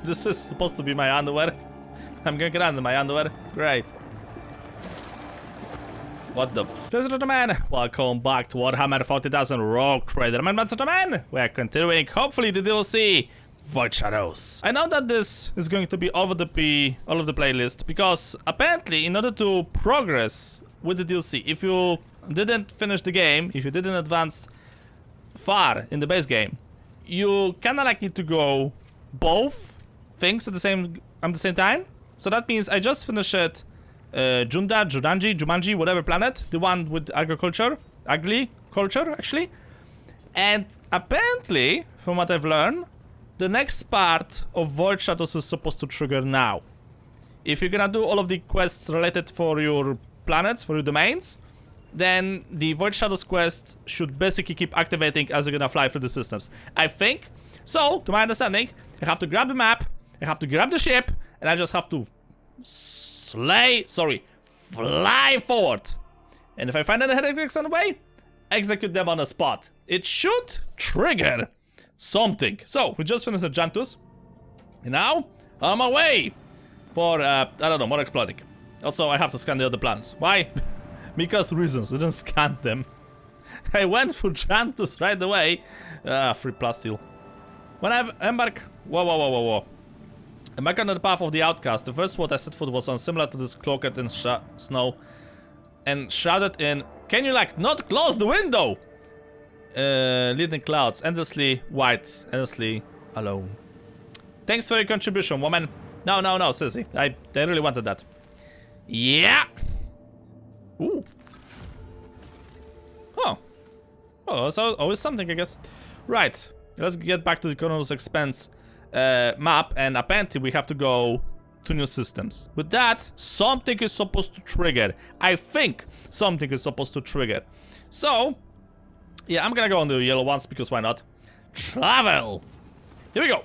This is supposed to be my underwear. I'm going around in my underwear. Great. What the f— Ladies and gentlemen, welcome back to Warhammer 40,000 Rouge Trader. My gentlemen, we're continuing, hopefully, the DLC Void Shadows. I know that this is going to be all of the playlist, because apparently, in order to progress with the DLC, if you didn't finish the game, if you didn't advance far in the base game, you kinda like need to go both things at the same time. So that means I just finished it. Jumanji, whatever planet, the one with agriculture, actually. And apparently, from what I've learned, the next part of Void Shadows is supposed to trigger now. If you're gonna do all of the quests related for your planets, for your domains, then the Void Shadows quest should basically keep activating as you're gonna fly through the systems. I think. So, to my understanding, I have to grab the map, I have to grab the ship, and I just have to fly forward. And if I find any heretics on the way, execute them on the spot. It should trigger something. So, we just finished the Janus. And now, on my way for, I don't know, more exploring. Also, I have to scan the other planets. Why? Because reasons. I didn't scan them. I went for Janus right away. Free plasteel. When I embark... Whoa. Back on the path of the outcast, the first spot I set foot was on similar to this cloaked in snow and shrouded in... Can you like not close the window? Leading clouds, endlessly white, endlessly alone. Thanks for your contribution, woman. No, sissy. I really wanted that. Yeah. Ooh. Oh, so always something, I guess. Right. Let's get back to the Colonel's Expense map, and apparently we have to go to new systems. With that, something is supposed to trigger. I think something is supposed to trigger. So, yeah, I'm gonna go on the yellow ones because why not? Travel! Here we go.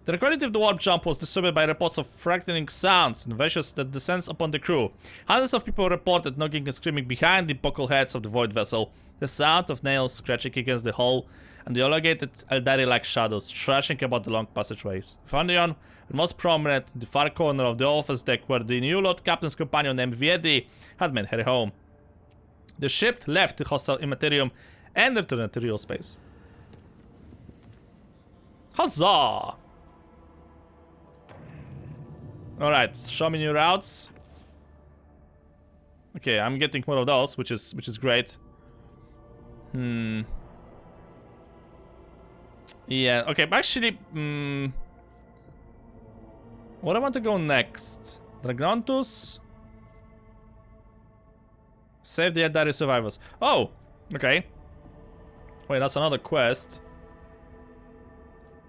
The recording of the warp jump was disturbed by reports of frightening sounds and vicious that descends upon the crew. Hundreds of people reported knocking and screaming behind the buckle heads of the void vessel. The sound of nails scratching against the hull and the elongated Eldari-like shadows thrashing about the long passageways. Foundion, the most prominent in the far corner of the office deck where the new Lord Captain's companion named Viedi had made her home. The ship left the hostile Immaterium and returned to real space. Huzzah! Alright, show me new routes. Okay, I'm getting more of those, which is great. Yeah, okay, but actually, what I want to go next? Dragontus. Save the Eldari survivors. Oh, okay. Wait, that's another quest.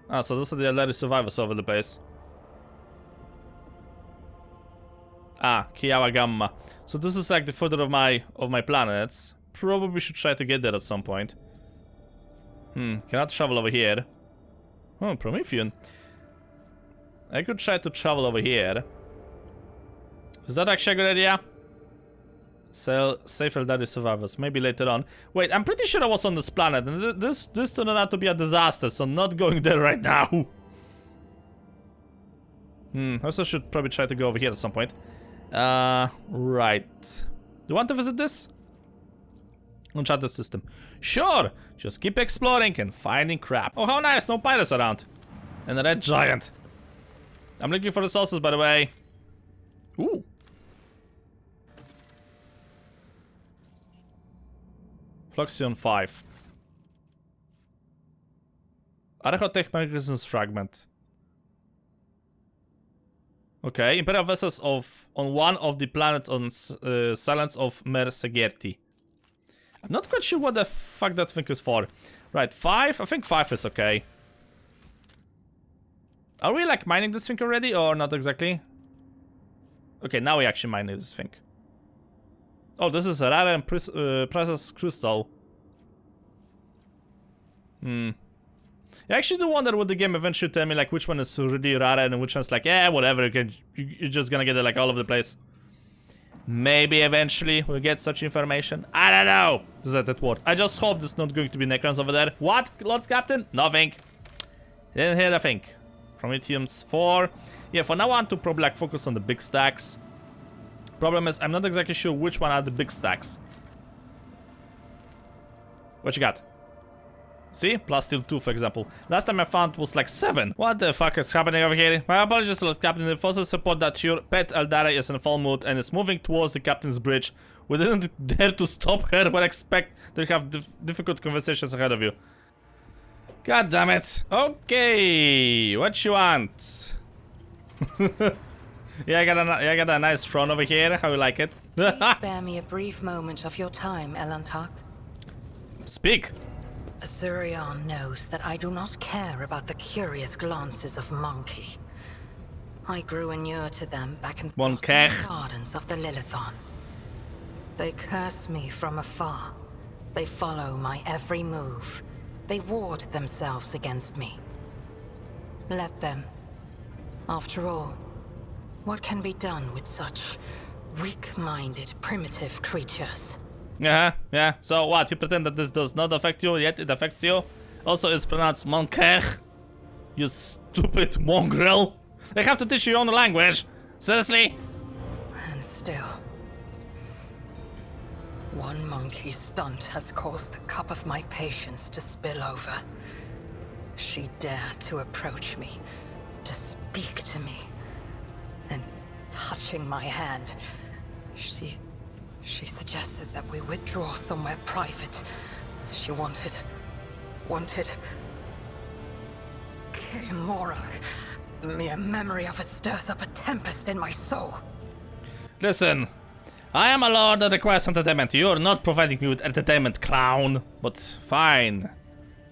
Ah, so those are the Eldari survivors over the place. Ah, Kiawa Gamma. So this is like the further of my planets. Probably should try to get there at some point. Cannot travel over here. Oh, Promethean. I could try to travel over here. Is that actually a good idea? Save Eldari survivors. Maybe later on. Wait, I'm pretty sure I was on this planet, and this turned out to be a disaster, so not going there right now. Also should probably try to go over here at some point. Right. Do you want to visit this? Uncharted system. Sure! Just keep exploring and finding crap. Oh, how nice! No pirates around. And a red giant. I'm looking for resources, by the way. Ooh. Fluxion 5. Archotech Magazines Fragment. Okay, Imperial vessels on one of the planets on Silence of Mersegerti. I'm not quite sure what the fuck that thing is for. Right, 5? I think 5 is okay. Are we like mining this thing already or not exactly? Okay, now we actually mine this thing. Oh, this is a rare and precious crystal. I actually do wonder would the game eventually tell me like which one is really rare and which one's like, yeah, whatever, you're just gonna get it like all over the place. Maybe eventually we'll get such information. I don't know. Is that word? I just hope there's not going to be Necrons over there. What, Lord Captain? Nothing. Didn't hear a thing. Prometheum's 4. Yeah, for now on to probably like focus on the big stacks. Problem is, I'm not exactly sure which one are the big stacks. What you got? See? Plus still 2, for example. Last time I found was like 7. What the fuck is happening over here? My apologies, Lord Captain. The forces report that your pet Eldari is in full mood and is moving towards the captain's bridge. We didn't dare to stop her, but expect that you have difficult conversations ahead of you. God damn it. Okay, what you want? Yeah, I got a nice throne over here. How you like it? Please spare me a brief moment of your time, Elantak. Speak. Asurion knows that I do not care about the curious glances of Monkey. I grew inured to them back in the Monkey. gardens of the Lilithon. They curse me from afar. They follow my every move. They ward themselves against me. Let them. After all, what can be done with such weak-minded, primitive creatures? Yeah. So what? You pretend that this does not affect you, yet it affects you? Also, it's pronounced Monkey. You stupid mongrel. They have to teach you your own language. Seriously? And still, one monkey stunt has caused the cup of my patience to spill over. She dared to approach me, to speak to me, and touching my hand, she suggested that we withdraw somewhere private. She wanted... Morak. The mere memory of it stirs up a tempest in my soul. Listen, I am a lord that requires entertainment. You're not providing me with entertainment, clown. But fine.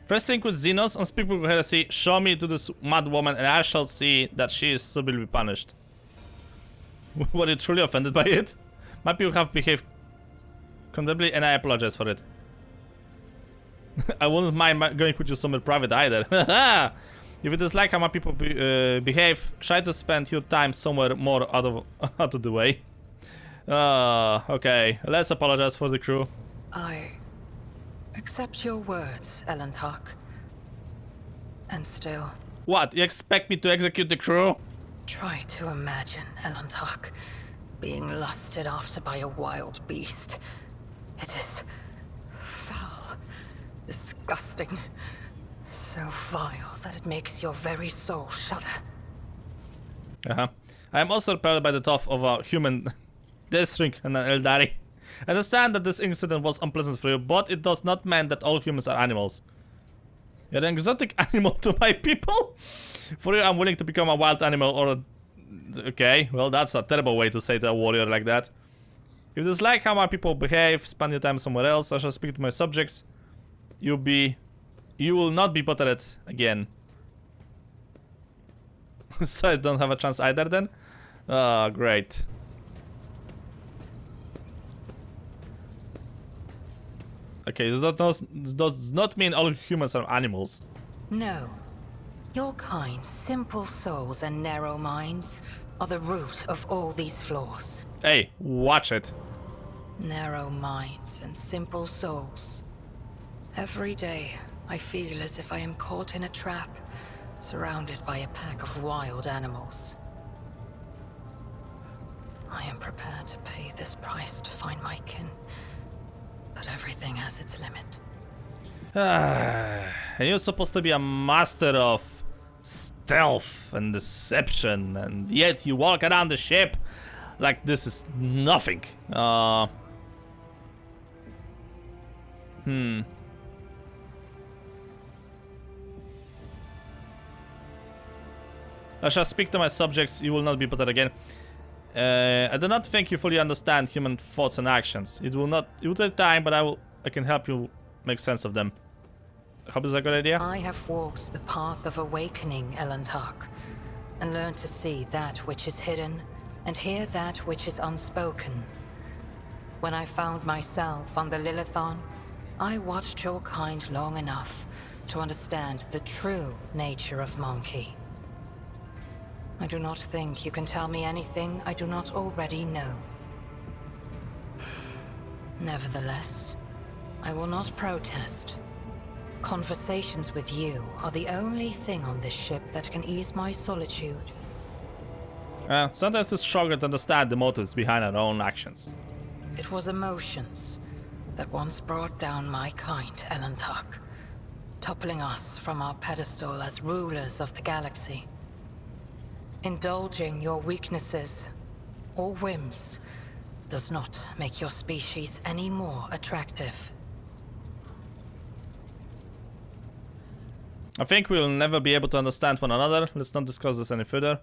First thing with Xenos, unspeakable heresy, show me to this mad woman and I shall see that she is severely punished. Were you truly offended by it? My people have behaved condemnably and I apologize for it. I wouldn't mind going with you somewhere private either. If it is like how my people behave, try to spend your time somewhere more out of the way. Okay, let's apologize for the crew. I accept your words, Elantak. And still... What, you expect me to execute the crew? Try to imagine, Elantak, being lusted after by a wild beast. It is foul, disgusting, so vile that it makes your very soul shudder. I am also repelled by the thought of a human destroying an Eldari. I understand that this incident was unpleasant for you, but it does not mean that all humans are animals. You're an exotic animal to my people? For you, I'm willing to become a wild animal or a... Okay, well that's a terrible way to say to a warrior like that. If it is like how my people behave, spend your time somewhere else, I shall speak to my subjects. You will not be bothered again. So I don't have a chance either then? Oh, great. Okay, this does not mean all humans are animals. No. Your kind, simple souls and narrow minds are the root of all these flaws. Hey, watch it. Narrow minds and simple souls. Every day, I feel as if I am caught in a trap, surrounded by a pack of wild animals. I am prepared to pay this price to find my kin, but everything has its limit. And you're supposed to be a master of stealth and deception, and yet you walk around the ship like this is nothing. I shall speak to my subjects, you will not be bothered again. I do not think you fully understand human thoughts and actions. It will take time, but I can help you make sense of them. Hope is a good idea? I have walked the path of awakening, Elantak, and learned to see that which is hidden and hear that which is unspoken. When I found myself on the Lilithon, I watched your kind long enough to understand the true nature of Monkey. I do not think you can tell me anything I do not already know. Nevertheless, I will not protest. Conversations with you are the only thing on this ship that can ease my solitude. Sometimes we struggle to understand the motives behind our own actions. It was emotions that once brought down my kind, Elantark, toppling us from our pedestal as rulers of the galaxy. Indulging your weaknesses or whims does not make your species any more attractive. I think we'll never be able to understand one another. Let's not discuss this any further.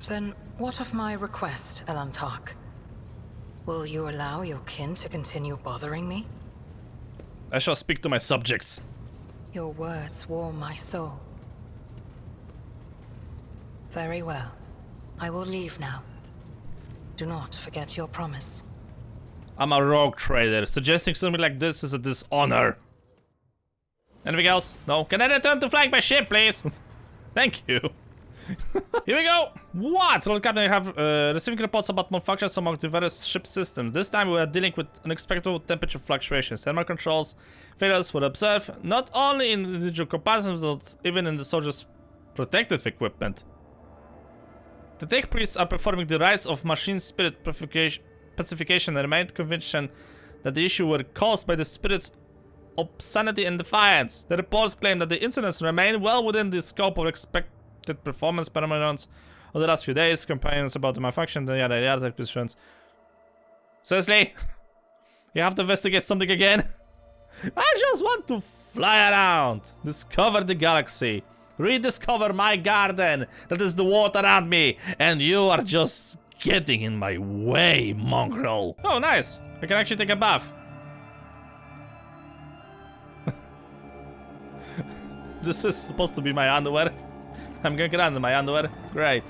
Then what of my request, Elantark? Will you allow your kin to continue bothering me? I shall speak to my subjects. Your words warm my soul. Very well. I will leave now. Do not forget your promise. I'm a rogue trader. Suggesting something like this is a dishonor. Anything else? No? Can I return to flag my ship, please? Thank you. Here we go! What? Lord Captain, I have receiving reports about malfunctions among the various ship systems. This time we are dealing with unexpected temperature fluctuations. Thermal controls failures were observed not only in individual compartments, but even in the soldiers' protective equipment. The tech priests are performing the rites of machine spirit pacification and remain convinced that the issue were caused by the spirit's obscenity and defiance. The reports claim that the incidents remain well within the scope of expected performance parameters of the last few days. Complaints about the malfunction, the yada yada positions. Seriously? You have to investigate something again? I just want to fly around, discover the galaxy, rediscover my garden that is the world around me, and you are just getting in my way, mongrel. Oh, nice. I can actually take a bath. This is supposed to be my underwear. I'm gonna get under my underwear. Great.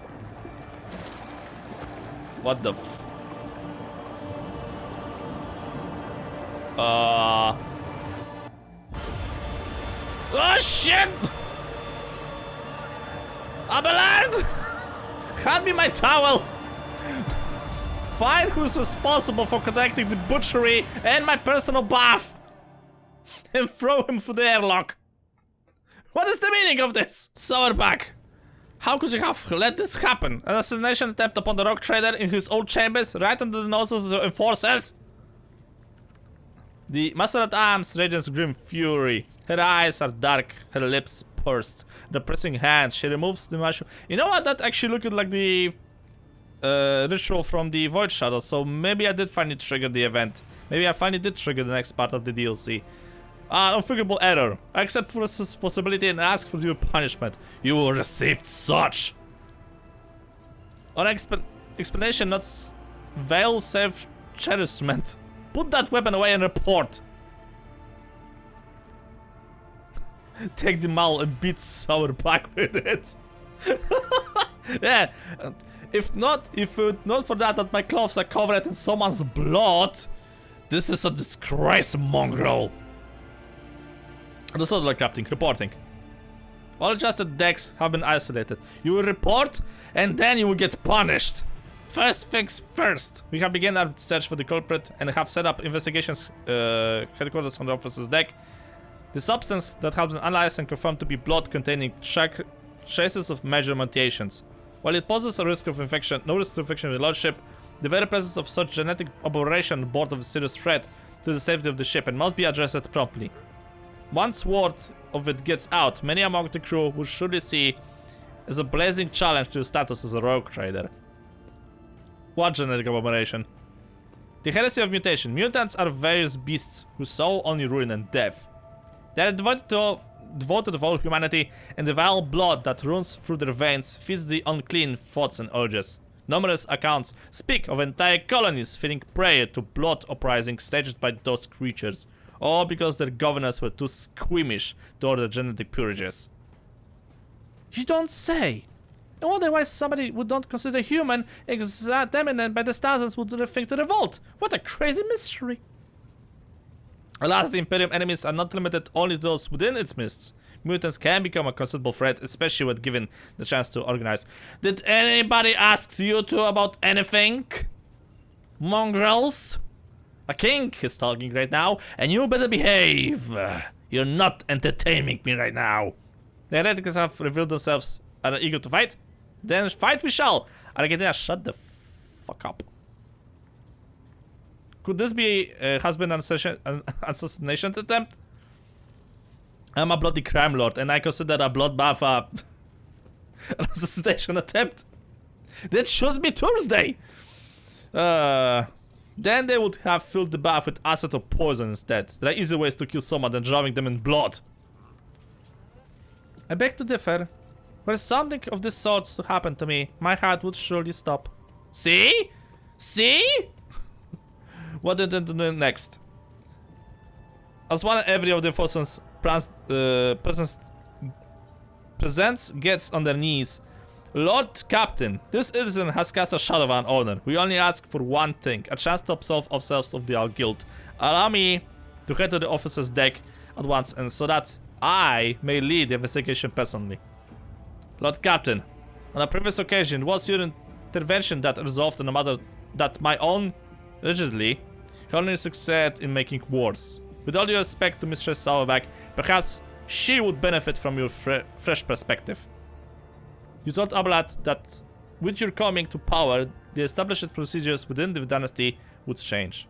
What the f... Oh shit! Abelard! Hand me my towel! Find who's responsible for conducting the butchery and my personal bath! And throw him through the airlock! What is the meaning of this? Sourback! How could you have let this happen? An assassination attempt upon the Rouge Trader in his own chambers, right under the noses of the enforcers? The Master-at-Arms rages grim fury. Her eyes are dark, her lips pursed. The pressing hand, she removes the mushroom. You know what? That actually looked like the ritual from the Void Shadow, so maybe I did finally trigger the event. Maybe I finally did trigger the next part of the DLC. Unforgivable error. Accept this possibility and ask for due punishment. You will receive such. On explanation, not veil save cherishment. Put that weapon away and report. Take the maul and beat Sourback with it. Yeah. If not for that my clothes are covered in someone's blood, this is a disgrace, mongrel. The Lord Captain, reporting. All adjusted decks have been isolated. You will report, and then you will get punished. First things first. We have begun our search for the culprit and have set up investigations headquarters on the officer's deck. The substance that has been analyzed and confirmed to be blood containing traces of major mutations. While it poses a risk of infection, no risk of infection with the Lordship, the very presence of such genetic aberration on board of a serious threat to the safety of the ship and must be addressed promptly. Once word of it gets out, many among the crew will surely see as a blazing challenge to your status as a rogue trader. What genetic aberration? The heresy of mutation. Mutants are various beasts who sow only ruin and death. They are devoted to all humanity, and the vile blood that runs through their veins feeds the unclean thoughts and urges. Numerous accounts speak of entire colonies falling prey to blood uprisings staged by those creatures, all because their governors were too squeamish to order genetic purges. You don't say. And otherwise somebody who don't consider human examined by the thousands would think to revolt. What a crazy mystery. Alas, the Imperium enemies are not limited only to those within its midst. Mutants can become a considerable threat, especially when given the chance to organize. Did anybody ask you two about anything? Mongrels? A king is talking right now, and you better behave. You're not entertaining me right now. The heretics have revealed themselves and are eager to fight. Then fight we shall. Argentina, shut the fuck up. Could this be a husband assassination attempt? I'm a bloody crime lord, and I consider a bloodbath an assassination attempt. That should be Thursday. Then they would have filled the bath with acid or poison instead. There are easier ways to kill someone than drowning them in blood. I beg to differ. Were something of this sort to happen to me, my heart would surely stop. See? See? What did they do next? As one every of the Fosson's presents gets on their knees. Lord Captain, this citizen has cast a shadow of an honor. We only ask for one thing, a chance to absolve ourselves of our guilt. Allow me to head to the officer's deck at once, and so that I may lead the investigation personally. Lord Captain, on a previous occasion, was your intervention that resolved in a matter that my own, rigidly, can only succeed in making worse. With all due respect to Mistress Sauerback, perhaps she would benefit from your fresh perspective. You told Ablat that with your coming to power, the established procedures within the dynasty would change.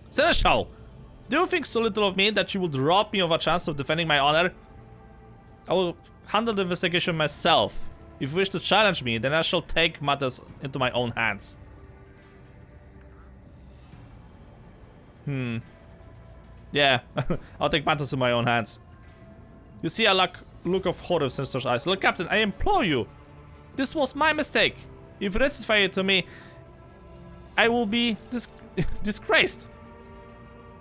Seneschal, do you think so little of me that you would rob me of a chance of defending my honor? I will handle the investigation myself. If you wish to challenge me, then I shall take matters into my own hands. Yeah, I'll take matters in my own hands. You see a look of horror in Sinister's eyes. Look, Captain, I implore you. This was my mistake. If you rectify it to me, I will be disgraced.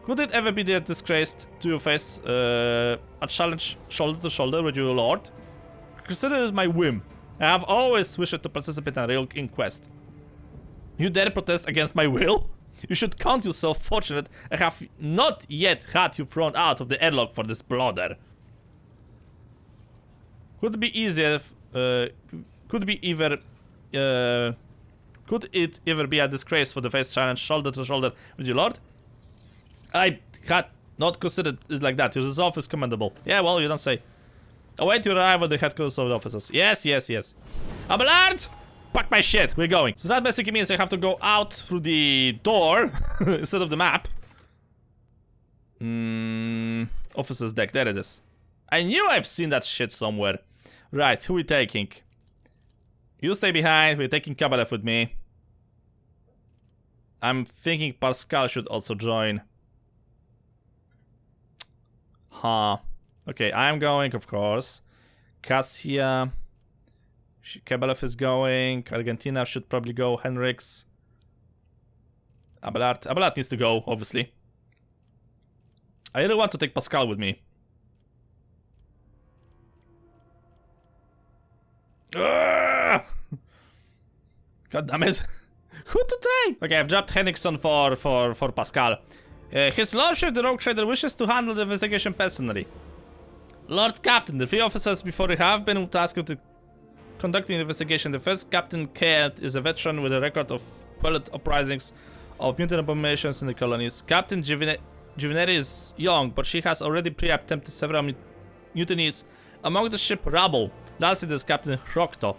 Could it ever be that disgraced to face a challenge shoulder to shoulder with your lord? Consider it my whim. I have always wished to participate in a real inquest. You dare protest against my will? You should count yourself fortunate I have not yet had you thrown out of the airlock for this blunder. Could it be easier could it ever be a disgrace for the face challenge shoulder to shoulder with your lord? I had not considered it like that. Your resolve is commendable. Yeah, well, you don't say. Await your arrival at the headquarters of the officers. Yes, yes, yes. Abelard! Pack my shit, we're going. So that basically means I have to go out through the door instead of the map. Officer's deck, there it is. I knew I've seen that shit somewhere. Right, who we taking? You stay behind, we're taking Kabalev with me. I'm thinking Pascal should also join. Huh. Okay, I'm going, of course. Cassia. Kabalev is going. Argentina should probably go. Henriks. Abelard needs to go, obviously. I really want to take Pascal with me. God damn it. Who to take? Okay, I've dropped Henriksen for Pascal. His Lordship, the Rouge Trader, wishes to handle the investigation personally. Lord Captain, the three officers before you have been tasked with conducting the investigation. The first Captain Caird is a veteran with a record of violent uprisings of mutant abominations in the colonies. Captain Juveneri is young, but she has already pre-attempted several mutinies among the ship rabble. Lastly, there's Captain Hrokto.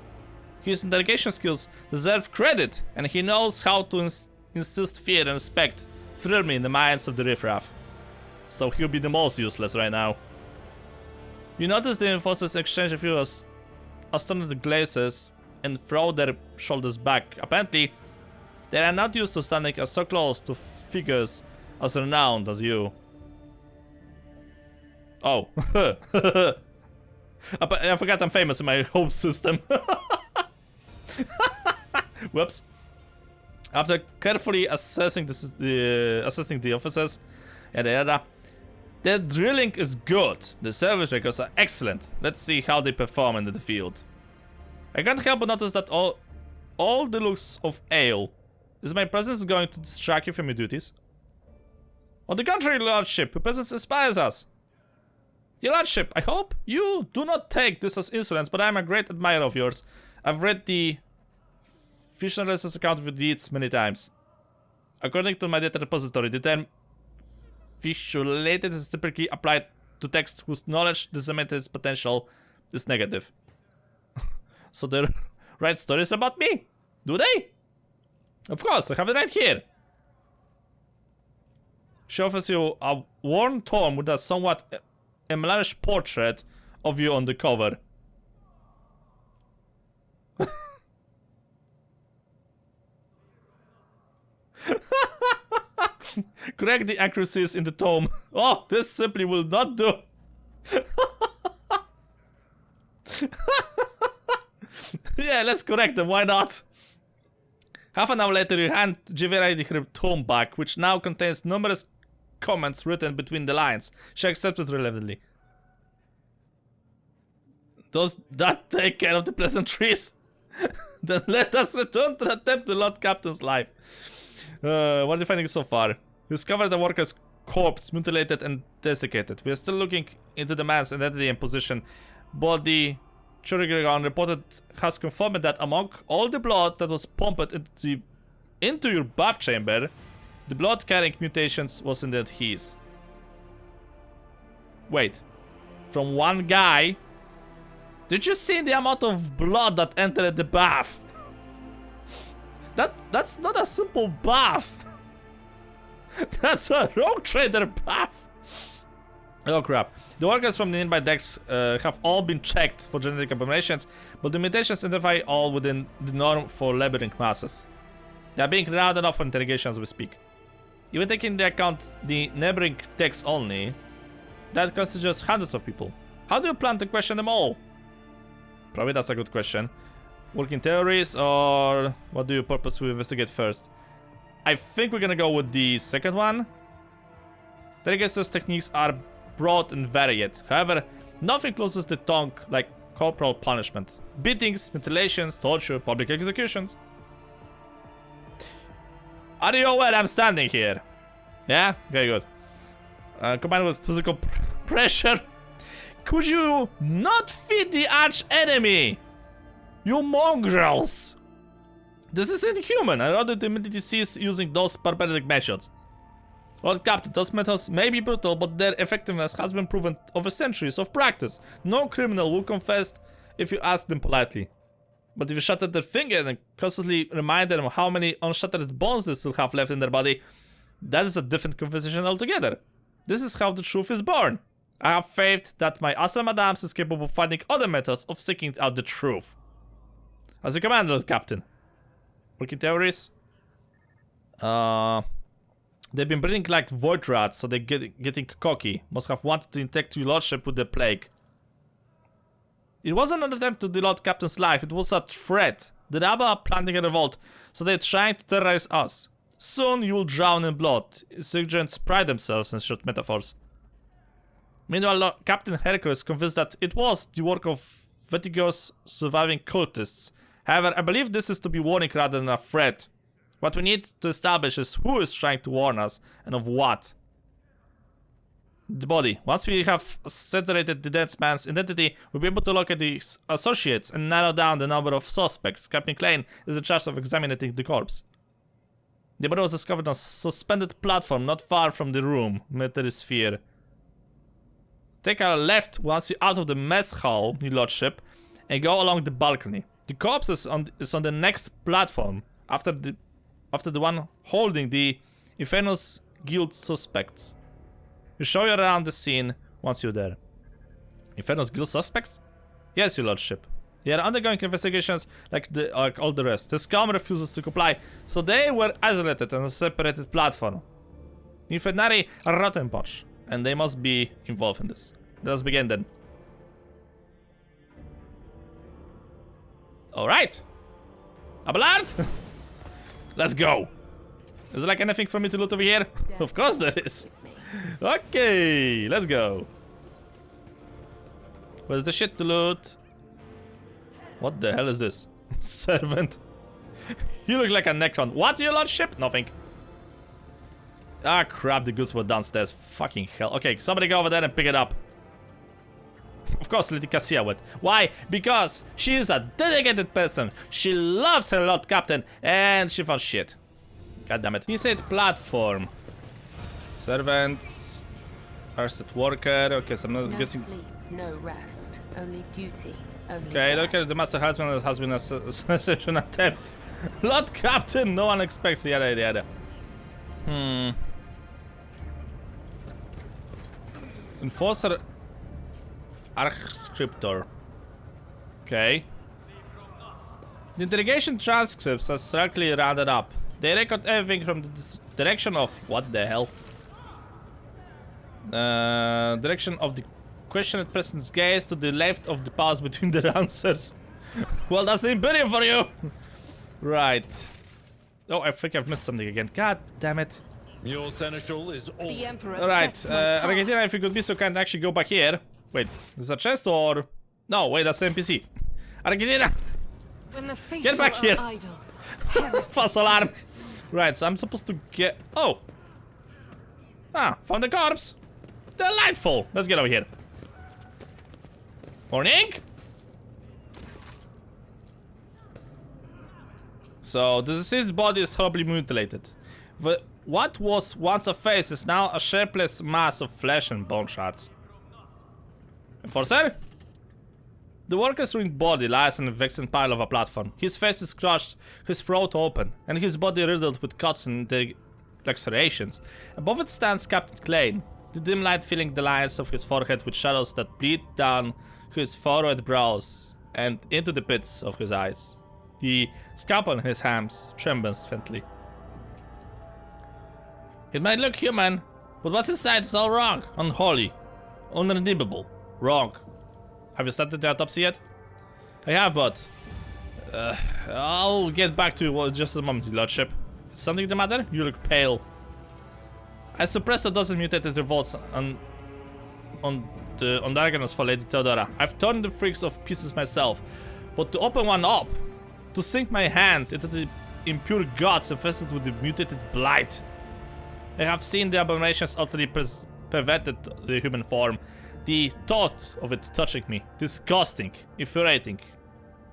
His interrogation skills deserve credit, and he knows how to insist fear and respect firmly in the minds of the riffraff. So he'll be the most useless right now. You notice the enforcers exchange a few astounded glances and throw their shoulders back. Apparently, they are not used to standing so close to figures as renowned as you. Oh. I forgot I'm famous in my home system. Whoops. After carefully assessing the officers, their drilling is good. The service records are excellent. Let's see how they perform in the field. I can't help but notice that all the looks of ale. Is my presence going to distract you from your duties? On the contrary, Lordship, your presence inspires us. Your Lordship, I hope you do not take this as insolence, but I am a great admirer of yours. I've read the Fisher's account of your deeds many times. According to my data repository, the term visualized is typically applied to text whose knowledge disseminated its potential is negative. So they write stories about me? Do they? Of course, I have it right here. She offers you a worn tome with a somewhat embellished portrait of you on the cover. Correct the accuracies in the tome. Oh, this simply will not do. Yeah, let's correct them, why not? Half an hour later, you hand Jiveride her tome back, which now contains numerous comments written between the lines. She accepted reluctantly. Does that take care of the pleasantries? Then let us return to attempt the Lord Captain's life. What are you finding so far? You discovered the worker's corpse, mutilated and desiccated. We are still looking into the man's identity and position. Body Churigan reported has confirmed that among all the blood that was pumped into your bath chamber, the blood carrying mutations was indeed his. Wait, from one guy? Did you see the amount of blood that entered the bath? That's not a simple bath. That's a Rouge Trader bath. Oh crap. The workers from the nearby decks have all been checked for genetic abominations, but the mutations identify all within the norm for labyrinth masses. They are being rounded off for interrogation as we speak. Even taking into account the neighboring decks only, that constitutes hundreds of people. How do you plan to question them all? Probably that's a good question. Working theories, or what do you purposely investigate first? I think we're gonna go with the second one. Interrogation's techniques are broad and varied. However, nothing closes the tongue like corporal punishment. Beatings, mutilations, torture, public executions. Are you aware I'm standing here? Yeah? Okay, good. Combined with physical pressure. Could you not feed the arch enemy? You mongrels! This is inhuman. I rather immediately cease using those barbaric methods. Lord Captain, those methods may be brutal, but their effectiveness has been proven over centuries of practice. No criminal will confess if you ask them politely. But if you shatter their finger and constantly remind them how many unshattered bones they still have left in their body, that is a different conversation altogether. This is how the truth is born. I have faith that my awesome madams is capable of finding other methods of seeking out the truth. As you command, Lord Captain. Working theories? They've been breeding like void rats, so they're getting cocky. Must have wanted to infect your lordship with the plague. It wasn't an attempt to the Lord Captain's life, it was a threat. The Rabba are planning a revolt, so they're trying to terrorize us. Soon you will drown in blood. Insurgents pride themselves in short metaphors. Meanwhile, Lord Captain Herco is convinced that it was the work of Vertigo's surviving cultists. However, I believe this is to be warning rather than a threat. What we need to establish is who is trying to warn us, and of what. The body. Once we have saturated the dead man's identity, we'll be able to locate the associates and narrow down the number of suspects. Captain Klein is in charge of examining the corpse. The body was discovered on a suspended platform not far from the room, military sphere. Take a left once you're out of the mess hall, your lordship, and go along the balcony. The corpse is on the next platform, after the one holding the Infernus Guild suspects. You show you around the scene once you're there. Infernus Guild suspects? Yes, your lordship. They are undergoing investigations like all the rest. The scum refuses to comply, so they were isolated on a separated platform. Infernari are rotten bunch, and they must be involved in this. Let us begin then. Alright. Abelard! Let's go. Is there like anything for me to loot over here? Of course there is. Okay, let's go. Where's the shit to loot? What the hell is this? Servant. You look like a Necron. What, your lordship? Nothing. Ah, crap, the goods were downstairs. Fucking hell. Okay, somebody go over there and pick it up. Of course, Lady Cassia would. Why? Because she is a dedicated person. She loves her Lord Captain, and she found shit. God damn it. He said platform. Servants. Arrested worker. Okay, so I'm not No guessing. sleep, no rest, only duty, only Okay, death. look at the master husband has been a assassination attempt. Lord Captain, no one expects yada yada. Enforcer Archscriptor. Okay. The interrogation transcripts are strictly rounded up. They record everything from the direction of what the hell? Direction of the questioned person's gaze to the left of the pause between the answers. Well, that's the Imperium for you! Right. Oh, I think I've missed something again. God damn it. Your seneschal is all. The Emperor Alright, sets my path. Argentina, if you could be so kind, actually go back here. Wait, is that a chest or... No, wait, that's the NPC. Argentina! When the faithful Get back are here. idle, heresy False alarm. grows. Right, so I'm supposed to get... Oh! Ah, found the corpse! Delightful! Let's get over here. Morning? So, the deceased body is horribly mutilated. What was once a face is now a shapeless mass of flesh and bone shards. Enforcer? The worker's ruined body lies on a vexing pile of a platform. His face is crushed, his throat open, and his body riddled with cuts and lacerations. Above it stands Captain Klein, the dim light filling the lines of his forehead with shadows that bleed down his furrowed brows and into the pits of his eyes. The scalpel in his hands trembles faintly. It might look human, but what's inside is all wrong, unholy, unredeemable, wrong. Have you started the autopsy yet? I have, but... I'll get back to you in just a moment, your lordship. Is something the matter? You look pale. I suppressed a dozen mutated revolts on Darganus for Lady Theodora. I've torn the freaks of pieces myself, but to open one up, to sink my hand into the impure gods infested with the mutated blight. I have seen the abominations utterly perverted the human form. The thought of it touching me, disgusting, infuriating.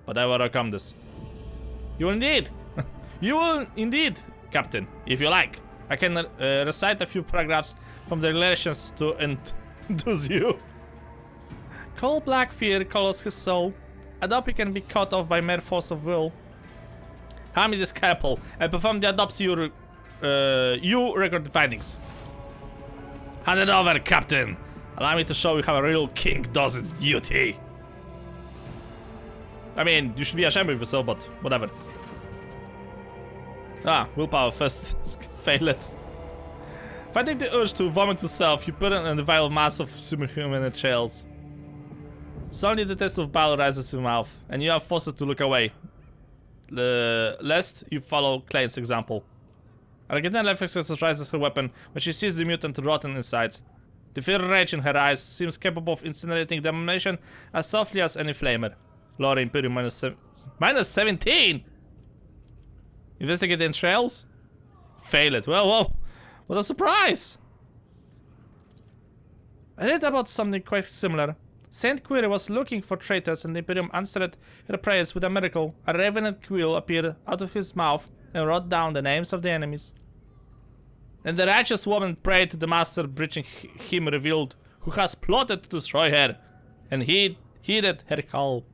But I will overcome this. You will indeed. You will indeed, Captain, if you like. I can recite a few paragraphs from the regulations to enthuse you. Cold black fear colors his soul. Adoption can be cut off by mere force of will. Hand me the scalpel and perform the autopsy. You record the findings. Hand it over, Captain. Allow me to show you how a real king does its duty. I mean, you should be ashamed of yourself, but whatever. Ah, willpower first. Fail it. Fighting the urge to vomit yourself, you put it in the vile mass of superhuman entrails. Suddenly the taste of bile rises to your mouth, and you are forced to look away. Lest you follow Klein's example. Argentina left exercises her weapon when she sees the mutant rotten inside. The fear rage in her eyes seems capable of incinerating the abomination as softly as any flamer. Lore Imperium minus 17! Investigate the entrails? Fail it. Well, what a surprise! I read about something quite similar. Saint Query was looking for traitors and the Imperium answered her prayers with a miracle. A revenant quill appeared out of his mouth and wrote down the names of the enemies. And the righteous woman prayed to the master, breaching him revealed, who has plotted to destroy her, and he heeded her call.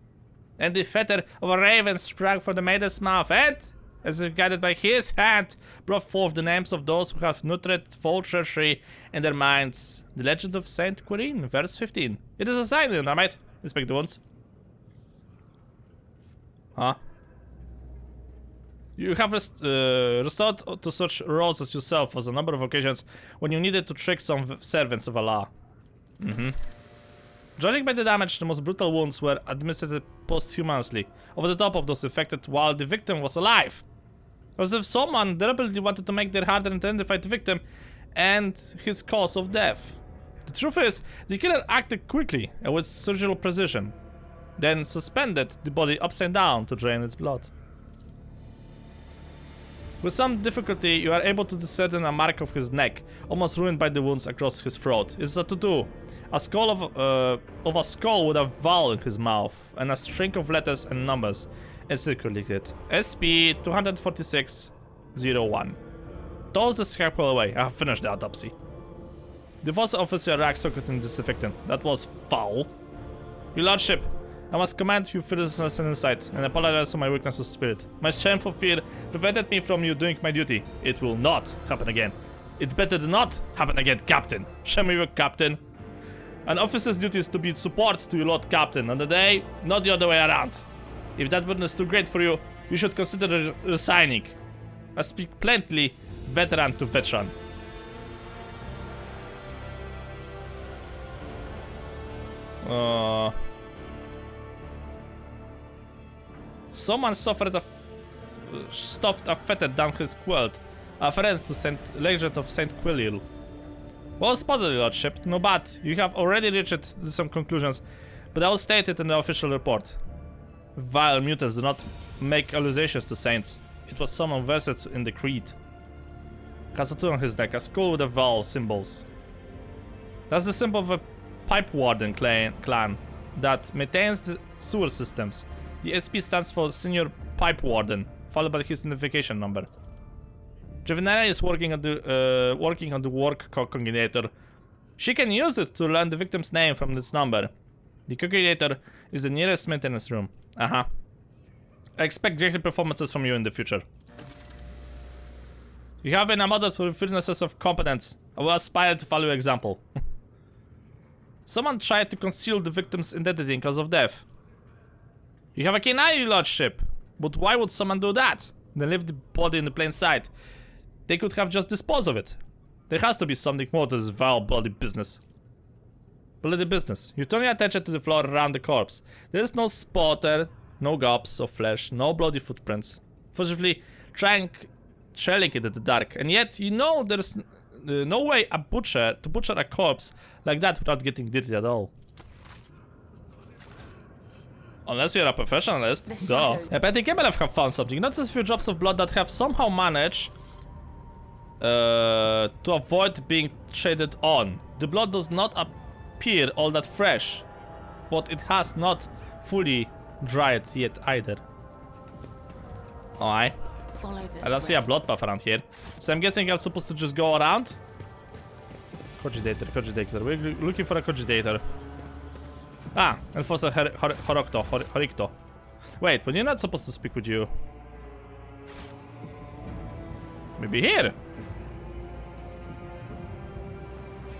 And the fetter of a raven sprang from the maiden's mouth, and, as if guided by his hand, brought forth the names of those who have nurtured full treachery in their minds. The legend of Saint Quirine, verse 15. It is a sign, Neodyinamite. Inspect the wounds. Huh? You have restored to such roses yourself on a number of occasions when you needed to trick some servants of Allah. Judging by the damage, the most brutal wounds were administered posthumously, over the top of those infected while the victim was alive. As if someone deliberately wanted to make it harder to identify the victim and his cause of death. The truth is, the killer acted quickly and with surgical precision, then suspended the body upside down to drain its blood. With some difficulty, you are able to discern a mark of his neck, almost ruined by the wounds across his throat. It's a tattoo. A skull of a skull with a vowel in his mouth, and a string of letters and numbers encirculated. SP-246-01. Toss the scalpel away. I have finished the autopsy. The boss offers you a rack socket and disinfectant. That was foul. Your lordship, I must command you fearlessness and insight, and apologize for my weakness of spirit. My shameful fear prevented me from you doing my duty. It will not happen again. It better not happen again, Captain. Show me your Captain. An officer's duty is to be support to your Lord Captain on the day, not the other way around. If that burden is too great for you, you should consider resigning. I speak plainly, veteran to veteran. Someone suffered stuffed a fetid down his quilt. A friend to Saint Legend of Saint Quilil. Well spotted, your lordship. No bad. You have already reached some conclusions, but I will state it in the official report. Vile mutants do not make allusions to saints. It was someone versed in the creed. Has a tattoo on his neck, a skull with the vowel symbols. That's the symbol of a pipe warden clan that maintains the sewer systems. The SP stands for Senior Pipe Warden, followed by his identification number. Juvenile is working on the work coordinator. She can use it to learn the victim's name from this number. The coordinator is the nearest maintenance room. I expect greater performances from you in the future. You have been a model for fitnesses of competence. I will aspire to follow your example. Someone tried to conceal the victim's identity in cause of death. You have a keen eye, your lordship. But why would someone do that? Then leave the body in the plain sight. They could have just disposed of it. There has to be something more to this vile bloody business. Bloody business. You turn your attention to the floor around the corpse. There is no spotter, no gobs of flesh, no bloody footprints. Fortunately, trailing it in the dark. And yet, you know there's no way to butcher a corpse like that without getting dirty at all. Unless you're a professionalist. Duh. Petty Kebelev have found something. Notice a few drops of blood that have somehow managed to avoid being traded on. The blood does not appear all that fresh, but it has not fully dried yet either. Alright. I don't see a blood path around here. So I'm guessing I'm supposed to just go around. Cogitator. We're looking for a cogitator. Ah, Enforcer Horicto. Wait, but you're not supposed to speak with you. Maybe here.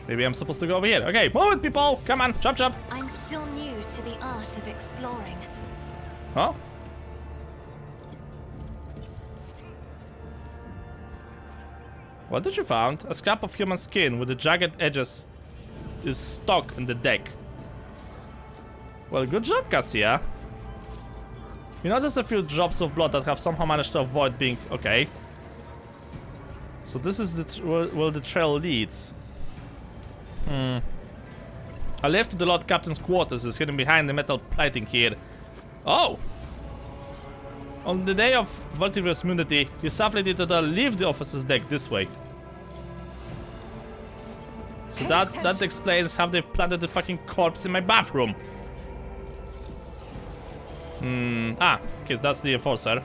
Maybe I'm supposed to go over here. Okay, move it, people! Come on, jump! I'm still new to the art of exploring. Huh? What did you find? A scrap of human skin with the jagged edges is stuck in the deck. Well, good job, Cassia. You notice a few drops of blood that have somehow managed to avoid being... Okay. So this is where the trail leads. A lift to the Lord Captain's quarters is hidden behind the metal plating here. Oh! On the day of Valtivir's immunity, you safely did leave the officer's deck this way. So that explains how they planted the fucking corpse in my bathroom. Okay, that's the Enforcer.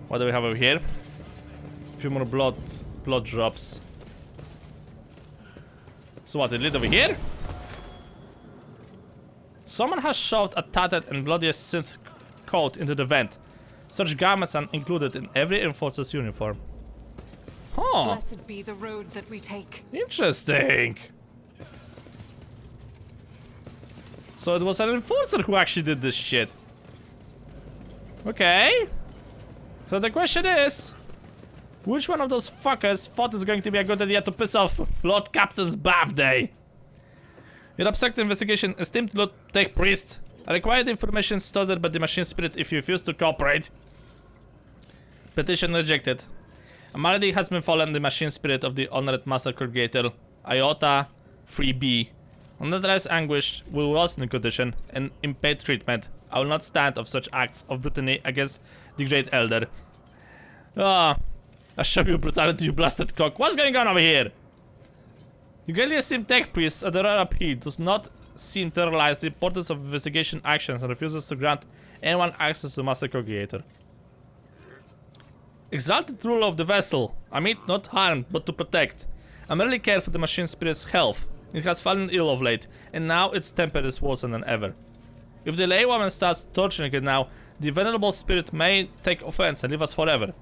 What do we have over here? A few more blood drops. So what, they lead over here? Someone has shoved a tattered and bloody synth coat into the vent. Such garments are included in every Enforcer's uniform. Huh. Blessed be the road that we take. Interesting. So it was an Enforcer who actually did this shit. Okay. So the question is, which one of those fuckers thought it's going to be a good idea to piss off Lord Captain's birthday? Your abstract investigation, esteemed Lord Tech Priest. I require the information stored by the machine spirit if you refuse to cooperate. Petition rejected. A malady has been fallen the machine spirit of the honored master corrugator, Iota 3B. Unauthorized anguish will worsen the condition and impede treatment. I will not stand of such acts of brutally against the great elder. Ah, I show you brutality, you blasted cock. What's going on over here? The greatly esteemed tech priest at the Royal Appeal does not seem to realize the importance of investigation actions and refuses to grant anyone access to Master Corrugator. Exalted ruler of the vessel, I mean not harm, but to protect. I'm really cared for the machine spirit's health. It has fallen ill of late, and now its temper is worse than ever. If the lay woman starts torturing it now, the venerable spirit may take offense and leave us forever,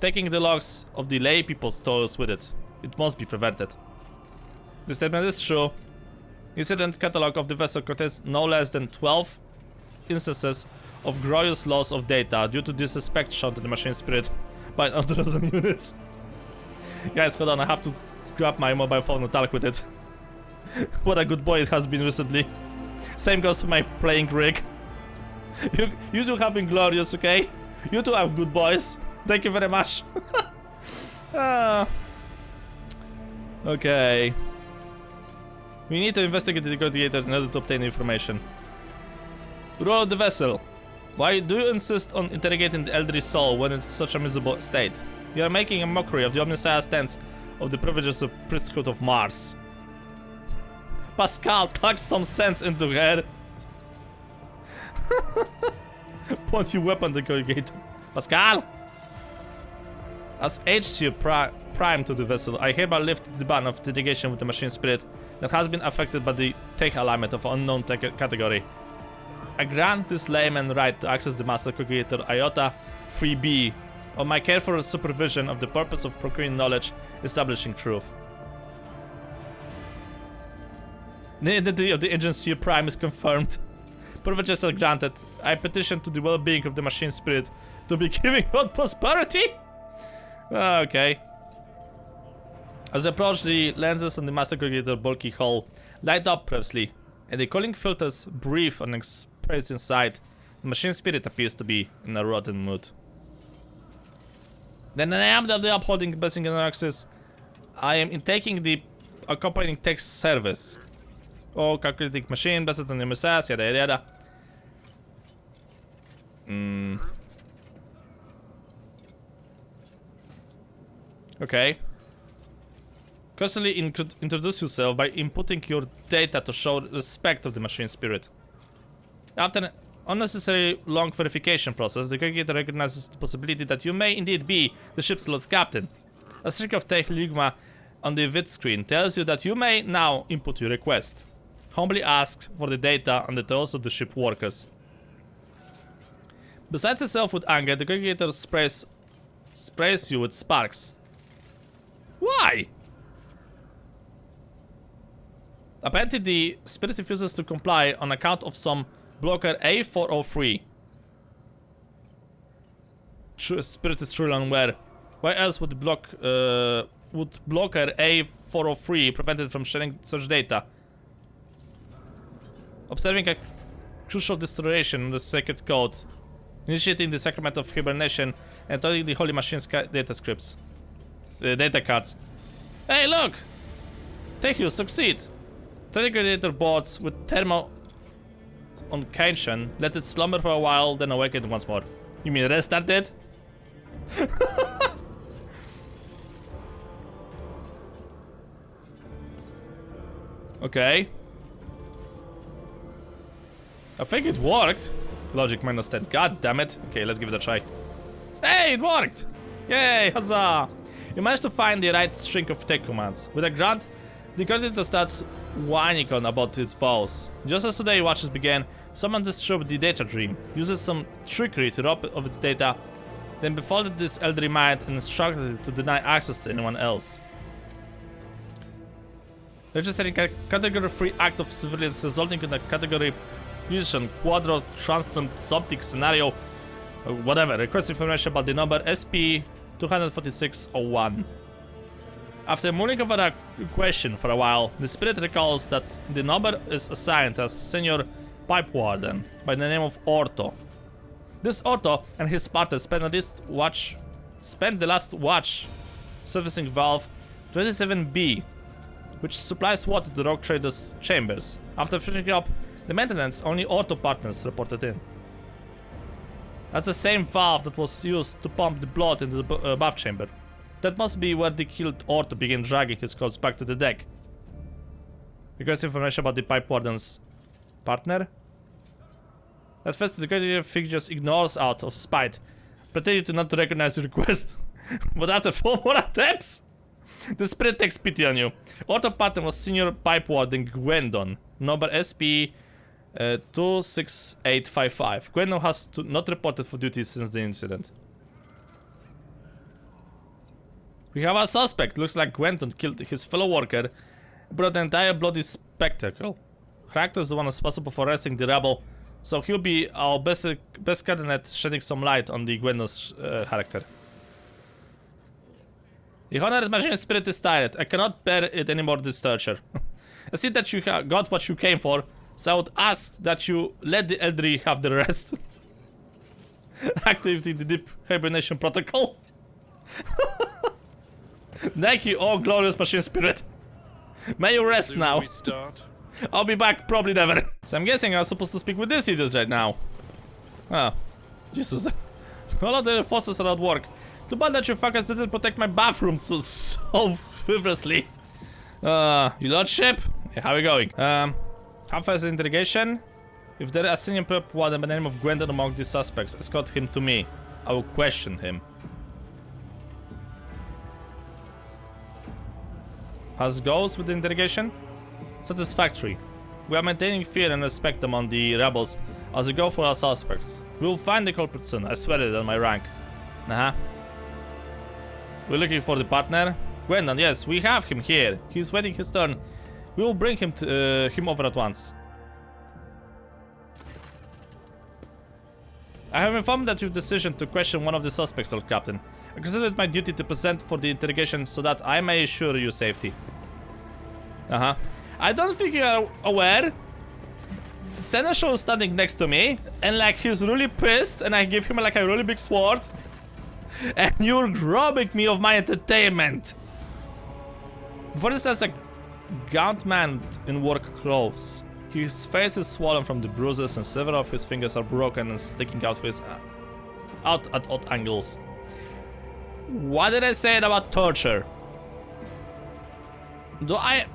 taking the logs of the lay people's toils with it. It must be prevented. The statement is true. Incident catalog of the vessel contains no less than 12 instances of gross loss of data due to disrespect shown to the machine spirit by unauthorized units. Guys, hold on, I have to grab my mobile phone and talk with it. What a good boy it has been recently. Same goes for my playing rig. You two have been glorious, okay? You two are good boys. Thank you very much. Okay. We need to investigate the negotiator in order to obtain information. Rule of the vessel. Why do you insist on interrogating the elderly soul when it's such a miserable state? You are making a mockery of the omniscient stance of the privileges of priesthood of Mars. Pascal, tuck some sense into her. Point your weapon, negotiator. Pascal! As HQ prime to the vessel, I hereby lift the ban of litigation with the machine spirit that has been affected by the take alignment of unknown category. I grant this layman right to access the master calculator Iota 3B on my careful supervision of the purpose of procuring knowledge, establishing truth. The identity of the agency prime is confirmed. Privileges are granted. I petition to the well-being of the machine spirit to be giving out prosperity? Okay. As I approach, the lenses on the master calculator bulky hull light up briefly, and the cooling filters brief on express inside. The machine spirit appears to be in a rotten mood. Then I am the upholding basic analysis. I am intaking the accompanying text service. Oh, calculating machine based on the MSS, yada yada yada. Okay. Constantly introduce yourself by inputting your data to show respect of the machine spirit. After an unnecessary long verification process, the calculator recognizes the possibility that you may indeed be the ship's Lord Captain. A streak of text ligma on the vid screen tells you that you may now input your request. Humbly ask for the data on the toils of the ship workers. Besides itself with anger, the calculator sprays you with sparks. Why? Apparently the spirit refuses to comply on account of some blocker A403. Spirit is truly unaware. Why else would blocker A403 prevent it from sharing such data? Observing a crucial distortion of the sacred code, initiating the sacrament of hibernation, and turning the holy machine's data scripts. Data cards. Hey, look! Tenuous succeed. Tenuous boards with thermal on Kanshan, let it slumber for a while, then awaken once more. You mean restart it? Okay. I think it worked. Logic -10. God damn it. Okay, let's give it a try. Hey, it worked! Yay, huzzah! You managed to find the right string of tech commands. With a grunt, the calculator starts whining on about its vows. Just as today watches began, someone disturbed the data dream, uses some trickery to rob it of its data, then befalted this elderly mind and instructed it to deny access to anyone else. Registering a category 3 act of civilians resulting in a category fusion, quadro, transsubtic scenario, whatever. Request information about the number SP-24601. After mulling over a question for a while, the spirit recalls that the number is assigned as Senior Pipe Warden by the name of Orto. This Orto and his partner spent the last watch servicing valve 27B, which supplies water to the Rouge Trader's chambers. After finishing up the maintenance, only Orto partners reported in. That's the same valve that was used to pump the blood into the bath chamber. That must be where the killed Orto began dragging his corpse back to the deck. Request information about the Pipe Warden's partner? At first, the calculator figure just ignores out of spite, pretending to not recognize the request. But after 4 more attempts, The spirit takes pity on you. Otto Patton was senior pipe warden Gwendon. Number SP 26855. Gwendon has not reported for duty since the incident. We have a suspect. Looks like Gwendon killed his fellow worker. Brought an entire bloody spectacle. Hraktor is the one responsible for arresting the rebel. So he'll be our best candidate, shedding some light on the Gwendon's character. The honored machine spirit is tired. I cannot bear it anymore, this torture. I see that you got what you came for, so I would ask that you let the elderly have the rest. Activating the deep hibernation protocol. Thank you, oh glorious machine spirit. May you rest now. We start. I'll be back, probably never. So I'm guessing I'm supposed to speak with this idiot right now. Oh, Jesus. All of the forces are at work. Too bad that you fuckers didn't protect my bathroom so vigorously. Your lordship? Yeah, how are we going? How far is the interrogation? If there is a senior prep warden by the name of Gwendon among the suspects, escort him to me. I will question him. How's it goes with the interrogation? Satisfactory. We are maintaining fear and respect among the rebels as we go for our suspects. We will find the culprit soon, I swear it on my rank. We're looking for the partner. Gwendon, yes, we have him here. He's waiting his turn. We will bring him over at once. I have informed that your decision to question one of the suspects, Lord Captain. I consider it my duty to present for the interrogation so that I may assure you safety. I don't think you are aware. Seneschal is standing next to me, and like he's really pissed, and I give him like a really big sword. And you're robbing me of my entertainment. For instance, a gaunt man in work clothes. His face is swollen from the bruises, and several of his fingers are broken and sticking out at odd angles. What did I say about torture? Do I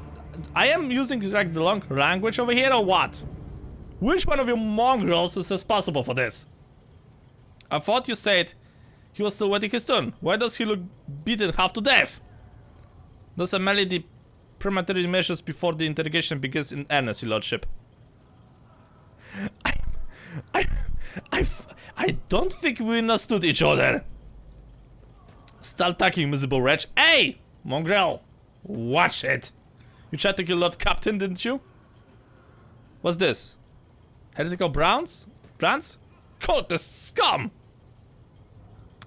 am using like the long language over here or what? Which one of you mongrels is responsible for this? I thought you said he was still waiting his turn. Why does he look beaten half to death? Those are merely the preparatory measures before the interrogation begins in earnest, your lordship. I don't think we understood each other. Start attacking, miserable wretch. Hey! Mongrel! Watch it! You tried to kill Lord Captain, didn't you? What's this? Heretical brands? Cultist scum!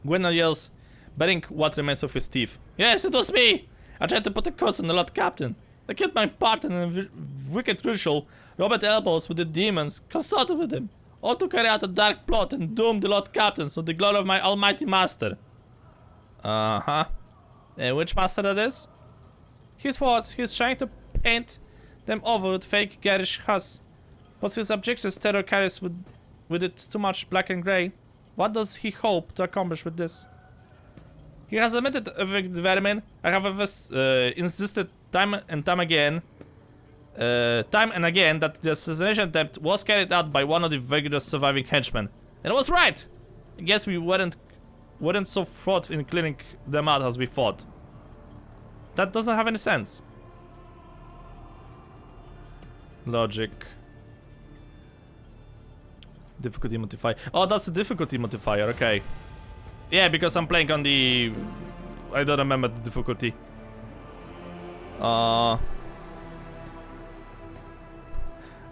Gwendon yells, bearing what remains of his teeth. Yes, it was me! I tried to put a curse on the Lord Captain. I killed my partner in a wicked ritual, rubbed elbows with the demons, consulted with him, all to carry out a dark plot and doom the Lord Captain so the glory of my almighty master. And which master that is? His words, he's trying to paint them over with fake garish huss. But his objection's terror carries with it too much black and grey. What does he hope to accomplish with this? He has admitted the vermin. I have insisted time and again that the assassination attempt was carried out by one of the vigorous surviving henchmen. And I was right! I guess we weren't so fraught in cleaning them out as we thought. That doesn't have any sense. Logic. Difficulty modifier. Oh, that's the difficulty modifier, okay. Yeah, because I'm playing on the... I don't remember the difficulty.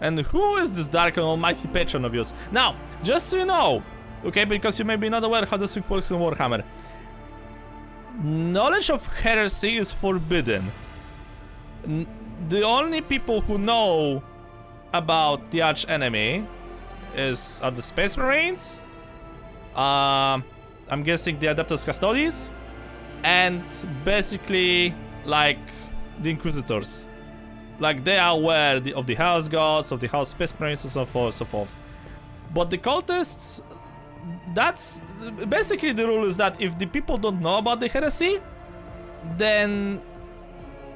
And who is this dark and almighty patron of yours? Now, just so you know, okay, because you may be not aware how this works in Warhammer. Knowledge of heresy is forbidden. The only people who know about the arch enemy are the Space Marines. I'm guessing the Adeptus Custodes, and basically like the Inquisitors. Like they are aware of the House Gods, of the House Space Marines, and so forth. But the cultists, that's basically the rule is that if the people don't know about the heresy, then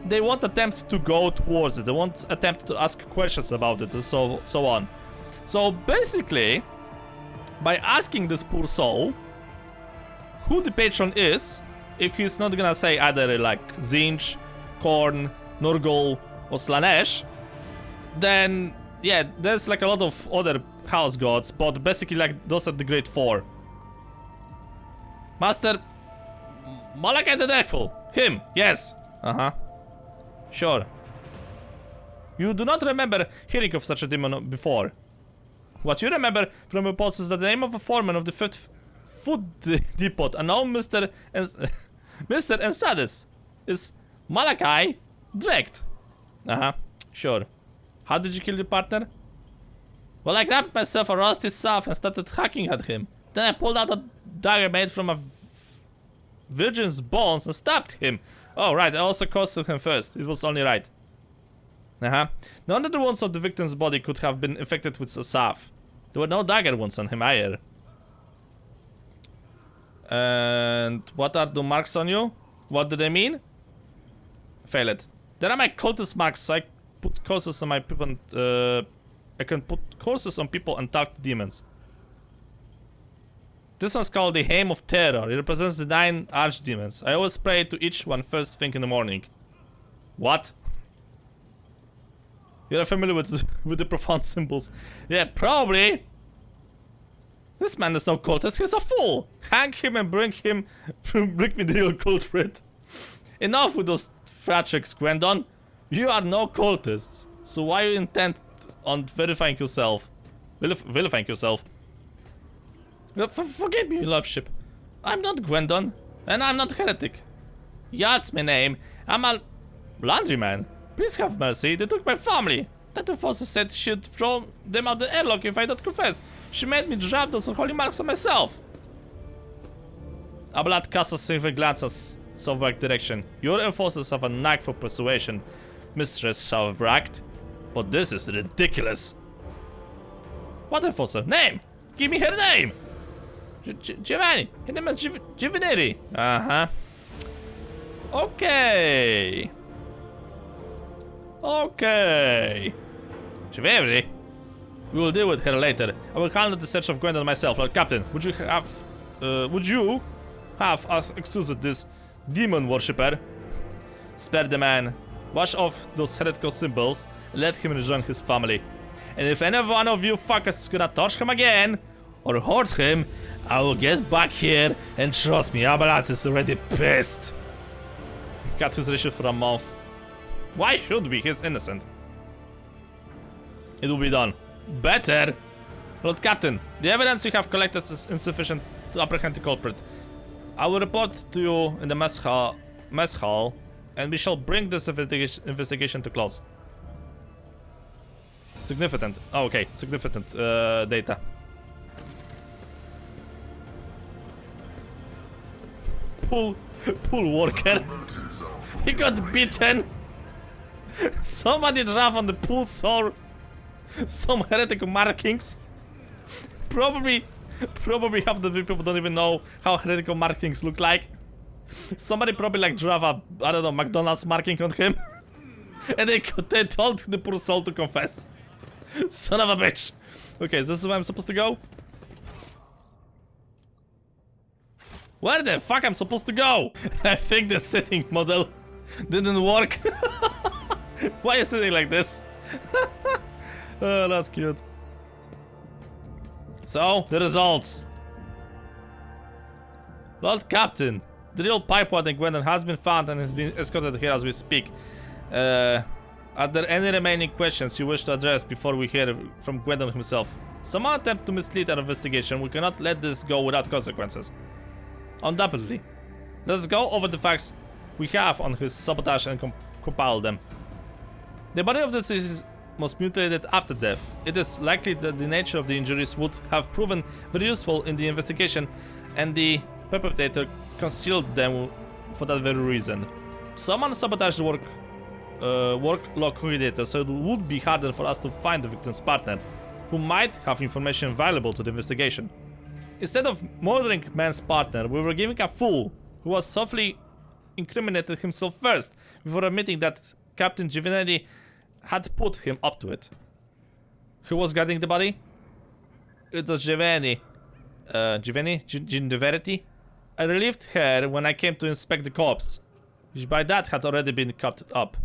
they won't attempt to go towards it. They won't attempt to ask questions about it, and so on. So basically, by asking this poor soul who the patron is, if he's not gonna say either like Zinj, Korn, Nurgle, or Slanesh, then yeah, there's like a lot of other house gods, but basically like those are the great four. Master Malachi the Deathful. Him, yes. Sure. You do not remember hearing of such a demon before. What you remember from reports is that the name of a foreman of the fifth food depot, a known Mr. Ensadis, is Malachi Drecht. Sure. How did you kill your partner? Well, I grabbed myself a rusty staff and started hacking at him. Then I pulled out a dagger made from a virgin's bones and stabbed him. Oh, right, I also accosted him first. It was only right. None of the wounds of the victim's body could have been infected with a salve. There were no dagger wounds on him either. And what are the marks on you? What do they mean? Fail it. There are my cultist marks, so I put curses on my people and, I can put curses on people and talk to demons. This one's called the Hame of Terror. It represents the 9 archdemons. I always pray to each one first thing in the morning. What? You're familiar with the profound symbols. Yeah, probably. This man is no cultist, he's a fool. Hang him and bring me the real culprit. Enough with those theatrics, Gwendon. You are no cultists. So why you intent on vilifying yourself? Vilifying yourself. Forgive me, loveship. I'm not Gwendon, and I'm not heretic. Yard's my name. I'm a laundryman. Please have mercy, they took my family. That enforcer said she'd throw them out the airlock if I don't confess. She made me drop those unholy marks on myself. Ablat casts a silver glance at Southwark direction. Your enforcers have a knack for persuasion, Mistress Southwark. But this is ridiculous. What enforcer? Name! Give me her name! Giovanni! Her name is Giovanni! Okay. Okay. Giovanni? We will deal with her later. I will handle the search of Gwendolyn myself. Lord Captain, would you have us excuse this demon worshipper? Spare the man. Wash off those heretical symbols and let him rejoin his family. And if any one of you fuckers is gonna touch him again or hurt him, I will get back here, and trust me, Abalat is already pissed. Cut his ratio for a month. Why should we? He's innocent. It will be done. Better! Lord Captain, the evidence you have collected is insufficient to apprehend the culprit. I will report to you in the mess hall, and we shall bring this investigation to close. Significant. Oh, okay, significant data. Pool worker. He got beaten. Somebody drove on the pool saw some heretical markings. Probably half the people don't even know how heretical markings look like. Somebody probably like drove a, I don't know, McDonald's marking on him. And they told the poor soul to confess. Son of a bitch. Okay, is this where I'm supposed to go? Where the fuck I'm supposed to go? I think the sitting model didn't work. Why are you sitting like this? Oh, that's cute. So, the results. Lord Captain, the real pipewater in Gwendon has been found and has been escorted here as we speak. Are there any remaining questions you wish to address before we hear from Gwendon himself? Someone attempt to mislead our investigation. We cannot let this go without consequences. Undoubtedly. Let's go over the facts we have on his sabotage and compile them. The body of the deceased was mutilated after death. It is likely that the nature of the injuries would have proven very useful in the investigation, and the perpetrator concealed them for that very reason. Someone sabotaged the work log coordinator, so it would be harder for us to find the victim's partner, who might have information valuable to the investigation. Instead of murdering man's partner, we were giving a fool who was softly incriminated himself first, before admitting that Captain Giovanni had put him up to it. Who was guarding the body? It was Giovanni. Giovanni? Gindeverity? I relieved her when I came to inspect the corpse, which by that had already been cut up.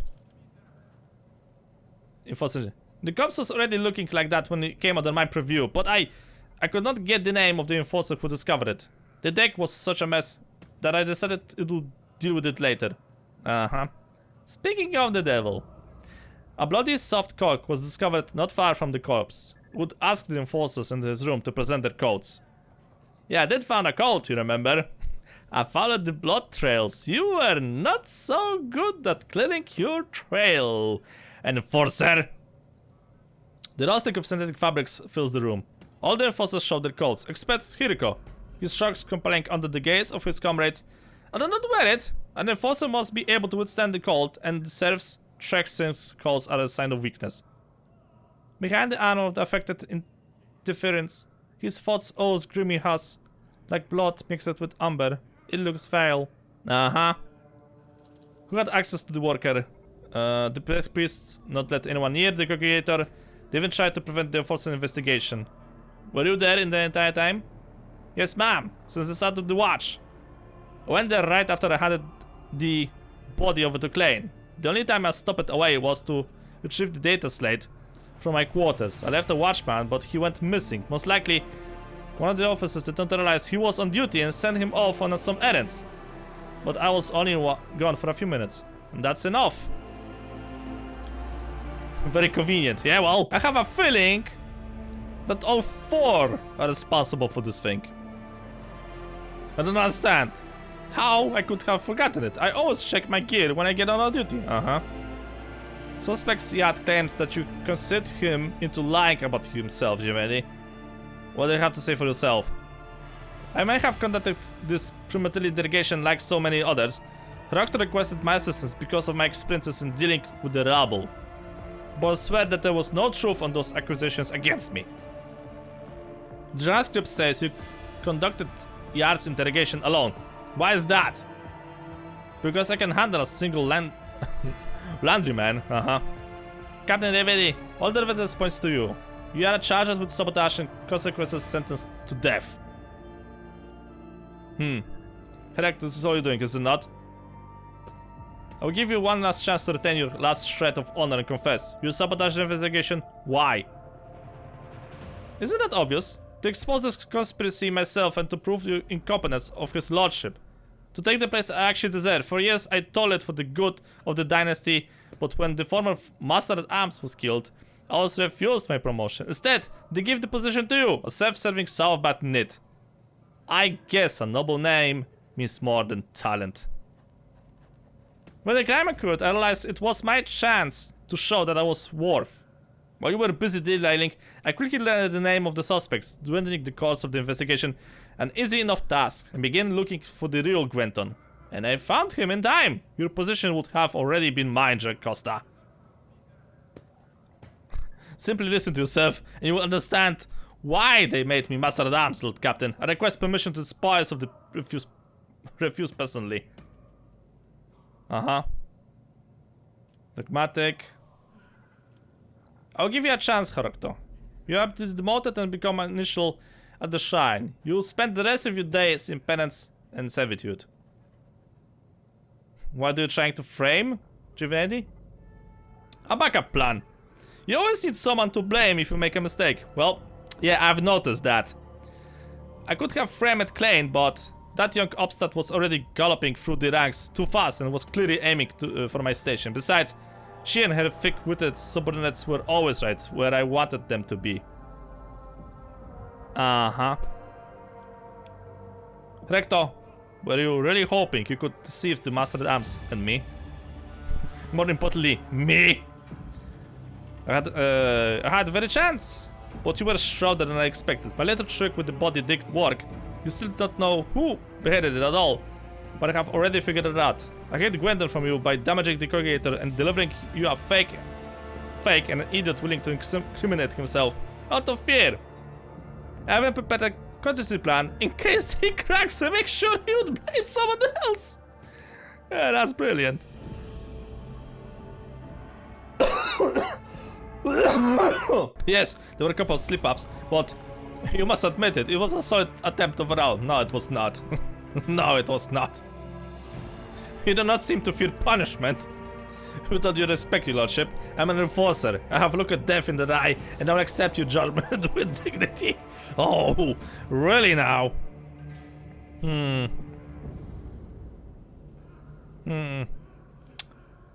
Unfortunately, the corpse was already looking like that when it came under my preview, but I could not get the name of the enforcer who discovered it. The deck was such a mess that I decided it would deal with it later. Speaking of the devil, a bloody soft cork was discovered not far from the corpse. Would ask the enforcers in his room to present their codes. Yeah, I did find a code, you remember? I followed the blood trails. You were not so good at clearing your trail, enforcer. The rustic of synthetic fabrics fills the room. All the enforcers show their codes, except Hiriko. His shrugs compelling under the gaze of his comrades. I do not wear it. An enforcer must be able to withstand the cold, and the serfs check since colds are a sign of weakness. Behind the armor of the affected interference, his thoughts oozes grimy husk, like blood mixed with amber. It looks vile. Who had access to the worker? The priests not let anyone near the congregator. They even tried to prevent the enforcer investigation. Were you there in the entire time? Yes, ma'am, since the start of the watch. I went there right after I handed the body over to Klein. The only time I stopped away was to retrieve the data slate from my quarters. I left a watchman, but he went missing. Most likely, one of the officers did not realize he was on duty and sent him off on some errands. But I was only gone for a few minutes, and that's enough. Very convenient. Yeah, well, I have a feeling that all four are responsible for this thing. I don't understand how I could have forgotten it. I always check my gear when I get on duty. Suspect's yacht claims that you conceit him into lying about himself, Jimmy. What do you have to say for yourself? I may have conducted this prematurely interrogation like so many others. Proctor requested my assistance because of my experiences in dealing with the rabble. But I swear that there was no truth on those accusations against me. The transcript says you conducted Yard's interrogation alone. Why is that? Because I can handle a single laundryman. Captain Reveri, all the evidence points to you. You are charged with sabotage and consequences sentenced to death. Correct, this is all you're doing, is it not? I will give you one last chance to retain your last shred of honor and confess. You sabotaged the investigation. Why? Isn't that obvious? To expose this conspiracy myself and to prove the incompetence of his lordship. To take the place I actually deserve. For years I toiled for the good of the dynasty, but when the former Master-at-Arms was killed, I was refused my promotion. Instead, they give the position to you, a self-serving Southbat nit. I guess a noble name means more than talent. When the crime occurred, I realized it was my chance to show that I was worth. While you were busy derailing, I quickly learned the name of the suspects, dwindling the course of the investigation, an easy enough task, and began looking for the real Gwenton. And I found him in time. Your position would have already been mine, Jack Costa. Simply listen to yourself, and you will understand why they made me Master-at-Arms, Lord Captain. I request permission to spoils of the refuse personally. Dogmatic. I'll give you a chance, Haruto. You have been demoted and become an initial at the shrine. You will spend the rest of your days in penance and servitude. What are you trying to frame, Giovanni? A backup plan. You always need someone to blame if you make a mistake. Well, yeah, I've noticed that. I could have framed Klein, but that young upstart was already galloping through the ranks too fast and was clearly aiming for my station. Besides, she and her thick-witted subordinates were always right where I wanted them to be. Recto, were you really hoping you could deceive the Master-at-Arms and me? More importantly, me! I had the very chance, but you were shrouded than I expected. My little trick with the body did work. You still don't know who beheaded it at all, but I have already figured it out. I hid Gwendolyn from you by damaging the congregator and delivering you a fake and an idiot willing to incriminate himself out of fear. I haven't prepared a contingency plan in case he cracks and make sure he would blame someone else. Yeah, that's brilliant. Yes, there were a couple of slip-ups, but you must admit it was a solid attempt overall. No, it was not. No, it was not. You do not seem to fear punishment. With all due respect, your lordship, I'm an enforcer. I have looked at death in the eye, and I'll accept your judgment with dignity. Oh, really now?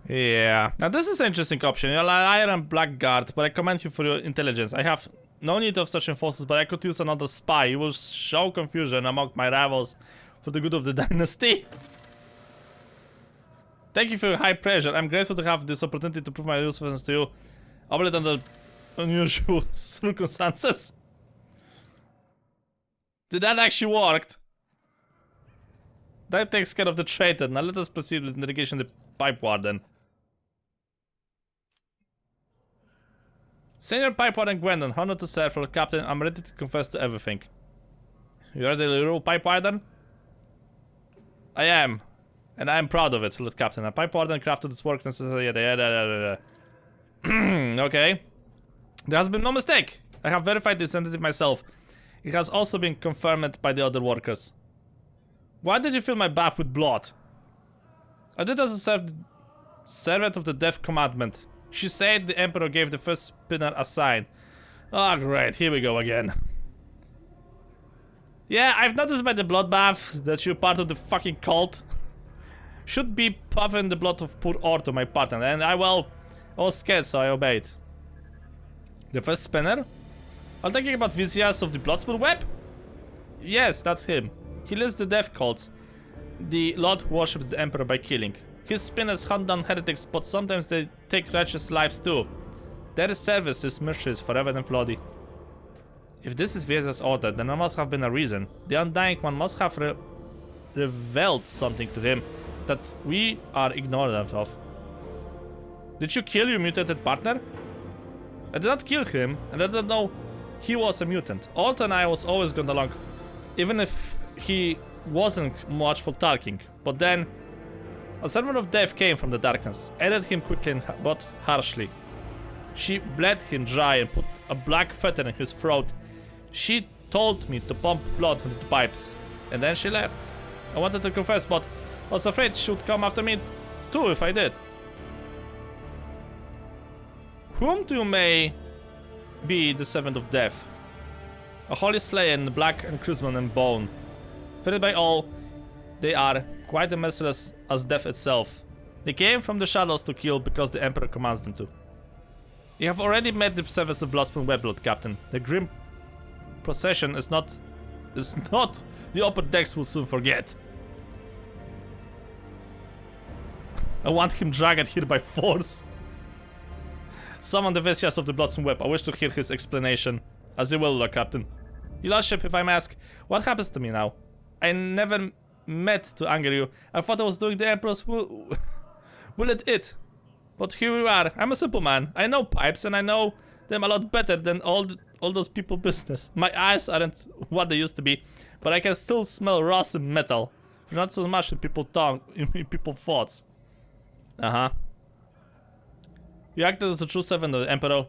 Yeah. Now this is an interesting option. You're an Iron Blackguard, but I commend you for your intelligence. I have no need of such enforcers, but I could use another spy. You will show confusion among my rivals for the good of the dynasty. Thank you for your high pressure. I'm grateful to have this opportunity to prove my usefulness to you, albeit under unusual circumstances. Did that actually work? That takes care of the traitor. Now let us proceed with interrogation of the Pipe Warden. Senior Pipe Warden Gwendon, honor to serve, Lord Captain. I'm ready to confess to everything. You are the real Pipe Warden? I am. And I am proud of it, Lord Captain. A Pipe Warden crafted this work necessary. Okay. There has been no mistake. I have verified this entity myself. It has also been confirmed by the other workers. Why did you fill my bath with blood? I did as a servant of the Death Commandment. She said the Emperor gave the first spinner a sign. Oh great, here we go again. Yeah, I've noticed by the bloodbath that you're part of the fucking cult. Should be puffing the blood of poor Orto, my partner, and I was scared, so I obeyed. The first spinner? Are you thinking about Visias of the Bloodspoon Web? Yes, that's him. He leads the death cults. The Lord worships the Emperor by killing. His spinners hunt down heretics, but sometimes they take righteous lives too. Their service is merciless, forever and bloody. If this is Visia's order, then there must have been a reason. The Undying One must have revealed something to him that we are ignorant of. Did you kill your mutated partner? I did not kill him, and I didn't know he was a mutant. Orto and I was always going along, even if he wasn't much for talking. But then, a servant of death came from the darkness, aided him quickly but harshly. She bled him dry and put a black fetter in his throat. She told me to pump blood into the pipes, and then she left. I wanted to confess, but I was afraid she would come after me too if I did. Whom do you may be the servant of death? A holy slayer in black and crimson and bone. Feared by all, they are quite as merciless as death itself. They came from the shadows to kill because the Emperor commands them to. You have already met the service of Bloodspoon Weblord, Captain. The grim procession is not the upper decks will soon forget. I want him dragged here by force. Summon the Visias of the Bloodspoon Web. I wish to hear his explanation. As you will, Lord Captain. Your Lordship, if I may ask, what happens to me now? I never meant to anger you. I thought I was doing the Emperor's will it. But here we are. I'm a simple man. I know pipes and I know them a lot better than all those people business. My eyes aren't what they used to be, but I can still smell rust and metal. Not so much in people's thoughts. You acted as a true servant of the Emperor.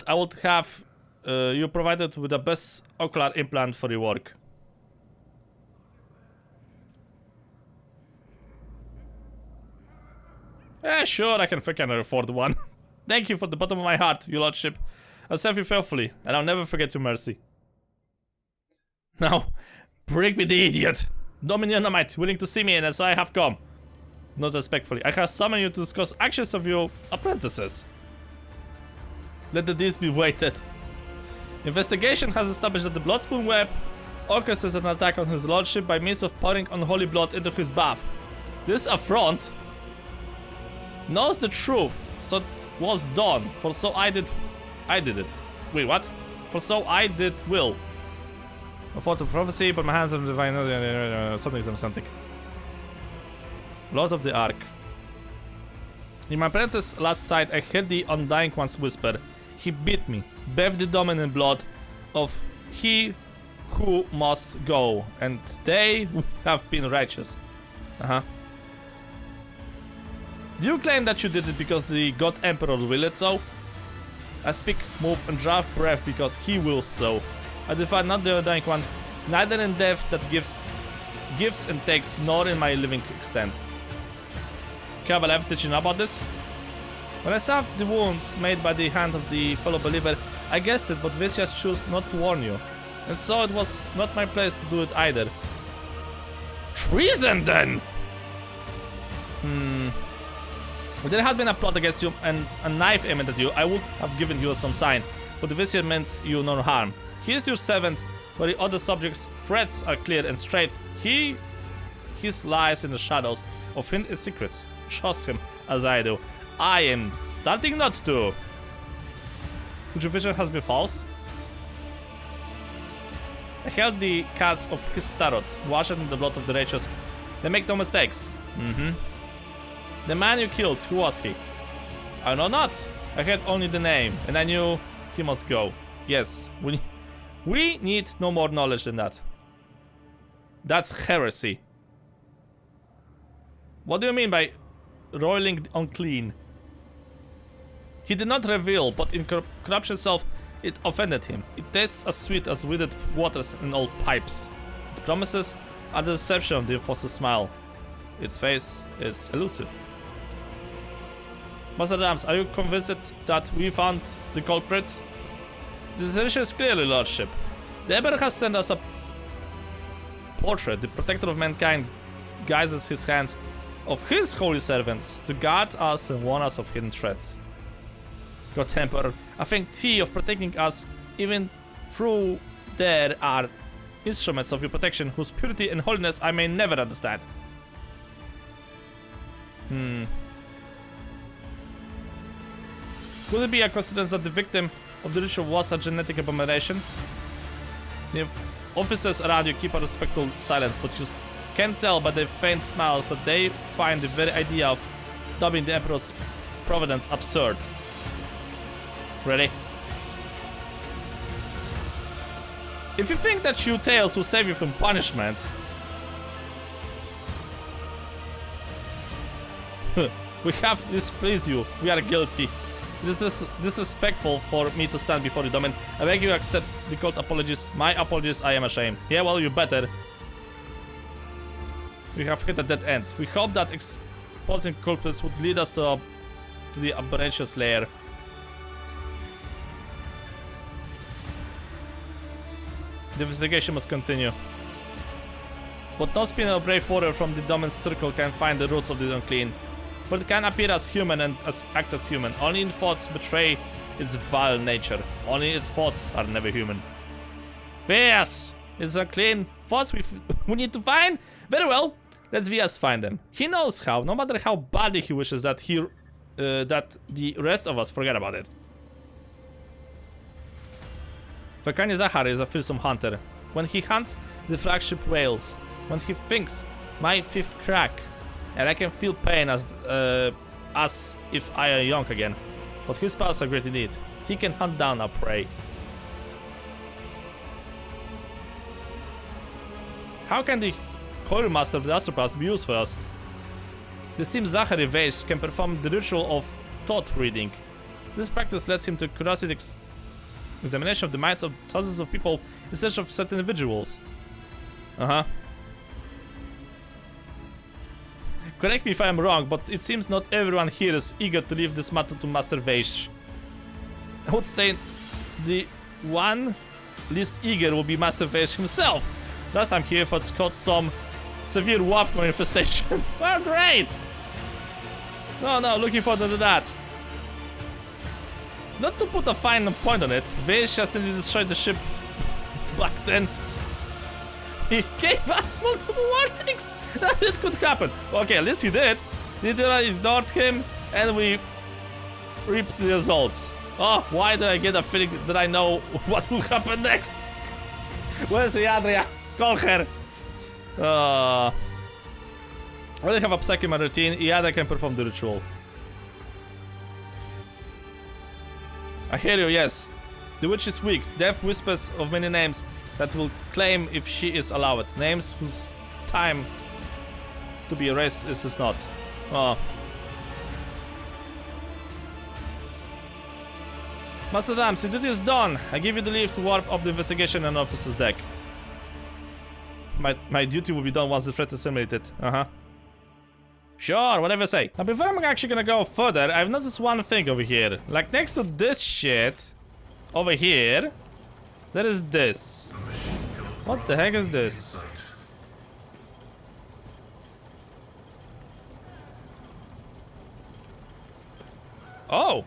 I would have you provided with the best ocular implant for your work. Yeah, sure, I can freaking afford one. Thank you from the bottom of my heart, your lordship. I'll serve you faithfully, and I'll never forget your mercy. Now, bring me the idiot. Neodyinamite, willing to see me, and as I have come. Not respectfully. I have summoned you to discuss actions of your apprentices. Let the deeds be weighted. Investigation has established that the Bloodspoon Web orchestrated an attack on his lordship by means of pouring unholy blood into his bath. This affront knows the truth, so it was done. For so I did it. Wait, what? For so I did will. I fought the prophecy, but my hands on the divine something. Lord of the Ark. In my apprentice's last sight, I heard the Undying One's whisper. He beat me, bathed the dominant blood of he who must go, and they have been righteous. Do you claim that you did it because the God Emperor will it so? I speak, move, and draw breath because he wills so. I defy not the Undying One, neither in death that gives gives and takes, nor in my living extents. Kabalev, did you know about this? When I saw the wounds made by the hand of the fellow believer, I guessed it, but Vicious chose not to warn you. And so it was not my place to do it either. Treason, then! If there had been a plot against you and a knife aimed at you, I would have given you some sign. But the Vicious means you no harm. He is your servant, where the other subjects' threats are clear and straight. His lies in the shadows of his secrets. Trust him, as I do. I am starting not to. Which vision has been false? I held the cards of his tarot, washed in the blood of the righteous. They make no mistakes. The man you killed, who was he? I know not. I had only the name, and I knew he must go. Yes, we need no more knowledge than that. That's heresy. What do you mean by roiling unclean? He did not reveal, but in corruption itself, it offended him. It tastes as sweet as withered waters in old pipes. Its promises are the deception of the imposter's smile. Its face is elusive. Master Rams, are you convinced that we found the culprits? The decision is clearly, Lordship. The Emperor has sent us a portrait. The protector of mankind guises his hands of his holy servants to guard us and warn us of hidden threats. God Emperor, I think thee of protecting us, even through there are instruments of your protection whose purity and holiness I may never understand. Could it be a coincidence that the victim of the ritual was a genetic abomination? The officers around you keep a respectful silence, but you can tell by their faint smiles that they find the very idea of dubbing the Emperor's providence absurd. Ready? If you think that your tales will save you from punishment, we have displeased you. We are guilty. It is disrespectful for me to stand before the domain. I beg you to accept the cold apologies. My apologies, I am ashamed. Yeah, well, you better. We have hit a dead end. We hope that exposing culprits would lead us to the Valancius lair. The investigation must continue. But no spin or brave warrior from the domain's circle can find the roots of the unclean. For it can appear as human and act as human. Only in thoughts betray its vile nature. Only its thoughts are never human. Yes! It's unclean. Thoughts we need to find? Very well. Let's Vias find them. He knows how, no matter how badly he wishes that that the rest of us forget about it. Vakani Zahar is a fearsome hunter. When he hunts, the flagship wails. When he thinks, my fifth crack. And I can feel pain as if I am young again. But his powers are great indeed. He can hunt down our prey. How can the Holy Master of the Astropause be used for us? The esteemed Zachary Vase can perform the ritual of thought reading. This practice lets him to curiosity examination of the minds of thousands of people in search of certain individuals. Correct me if I am wrong, but it seems not everyone here is eager to leave this matter to Master Vase. I would say the one least eager will be Master Vase himself. Last time he had caught some severe warp manifestations. Well, great! No, looking forward to that. Not to put a fine point on it, Vase just needed to destroy the ship back then. He gave us multiple warnings that it could happen. Okay, at least he did. We ignored him and we reaped the results. Oh, why do I get a feeling that I know what will happen next? Where's the Adria? Call her. I already have a psyche in my routine. Iada can perform the ritual. I hear you, yes. The witch is weak. Death whispers of many names that will claim if she is allowed. Names whose time to be erased is not. Oh. Master Rams, your duty is done. I give you the leave to warp up the investigation and officer's deck. my duty will be done once the threat is eliminated. Sure, whatever you say. Now, before I'm actually gonna go further, I've noticed one thing over here. Like, next to this shit, over here, there is this. What the heck is this? Oh!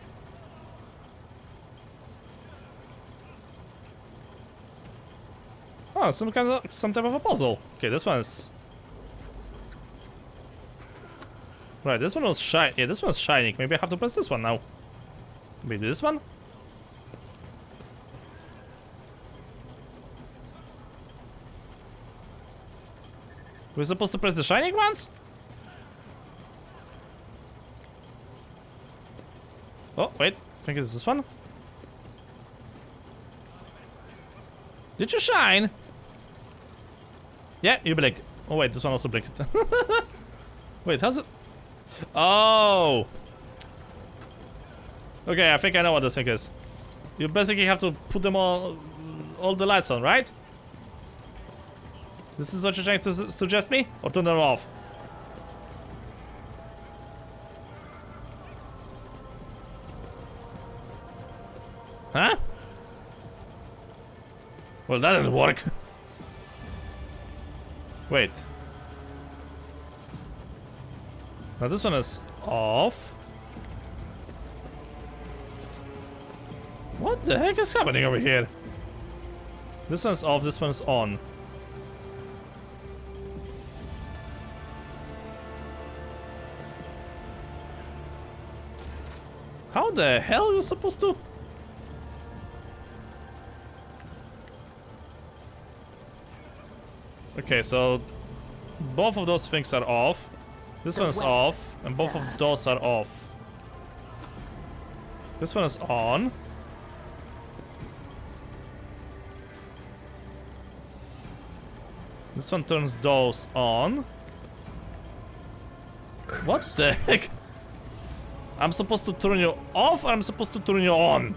Oh, some type of a puzzle. Okay, this one's... Right, this one was shiny. Yeah, this one was shining. Maybe I have to press this one now. Maybe this one? We're supposed to press the shining ones? Oh, wait. I think it's this one. Did you shine? Yeah, you blink. Oh, wait, this one also blinked. Wait, how's it? Oh! Okay, I think I know what this thing is. You basically have to put them all the lights on, right? This is what you're trying to suggest me? Or turn them off? Huh? Well, that didn't work. Wait. Now this one is off. What the heck is happening over here? This one's off, this one's on. How the hell are you supposed to? Okay, so both of those things are off. This one's off, and both of those are off. This one is on. This one turns those on. What the heck? I'm supposed to turn you off, or I'm supposed to turn you on?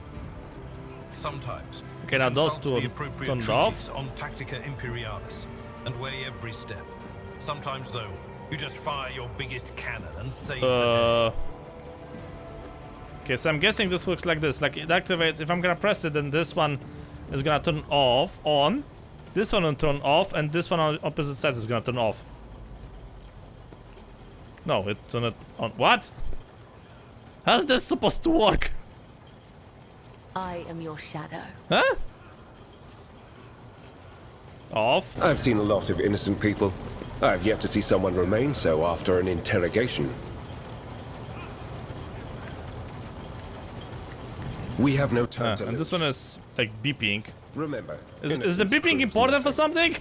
Sometimes. Okay, now those two are turned off. On Tactica Imperialis and weigh every step. Sometimes, though, you just fire your biggest cannon and save the day. Okay, so I'm guessing this works like this. Like, it activates. If I'm gonna press it, then this one is gonna turn off, on. This one will turn off, and this one on the opposite side is gonna turn off. No, it turned it on. What? How's this supposed to work? I am your shadow. Huh? Off. I've seen a lot of innocent people. I've yet to see someone remain so after an interrogation. We have no time to And lose. this one is like beeping. Remember, Is the beeping important for something?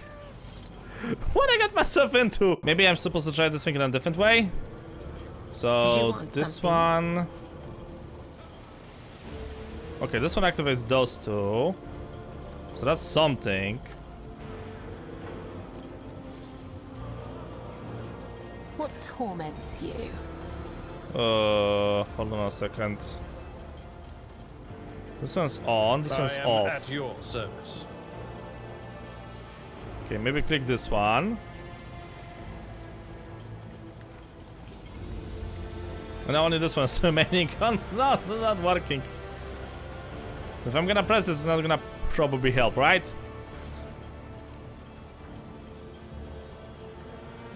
What I got myself into? Maybe I'm supposed to try this thing in a different way. So this one. Okay, this one activates those two. So that's something. What torments you? Hold on a second. This one's on, this one's I am off. at your service. Okay, maybe click this one. And now only this one is remaining on. No, not working. If I'm gonna press this, it's not gonna probably help, right?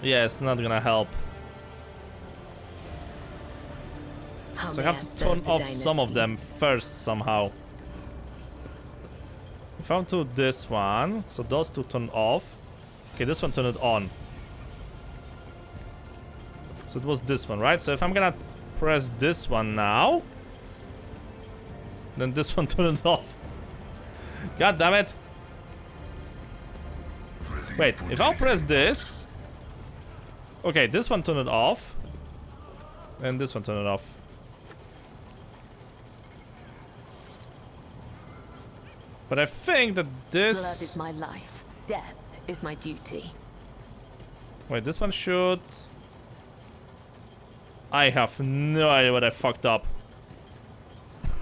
Yeah, it's not gonna help. So I have to turn off some of them first somehow. If I want to do this one, so those two turn off. Okay, this one turned it on. So it was this one, right? So if I'm gonna press this one now, then this one turned it off. God damn it. Wait, if I'll press this. Okay, this one turned it off. And this one turned it off. But I think that this... Blood is my life. Death is my duty. Wait, this one should... I have no idea what I fucked up.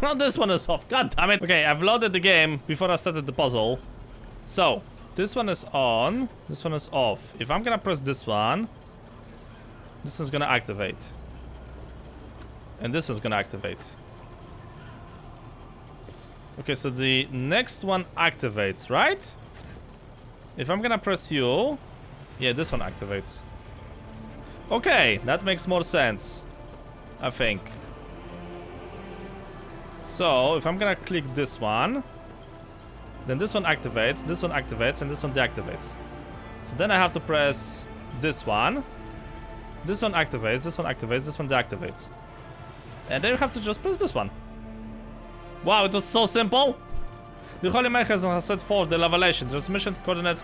No, this one is off. God damn it. Okay, I've loaded the game before I started the puzzle. So, this one is on, this one is off. If I'm gonna press this one's gonna activate. And this one's gonna activate. Okay, so the next one activates, right? If I'm gonna press U, yeah, this one activates. Okay, that makes more sense, I think. So, if I'm gonna click this one, then this one activates, and this one deactivates. So then I have to press this one. This one activates, this one activates, this one deactivates. And then you have to just press this one. Wow, it was so simple! The Holy Mechanism has set forth the Valancius transmission coordinates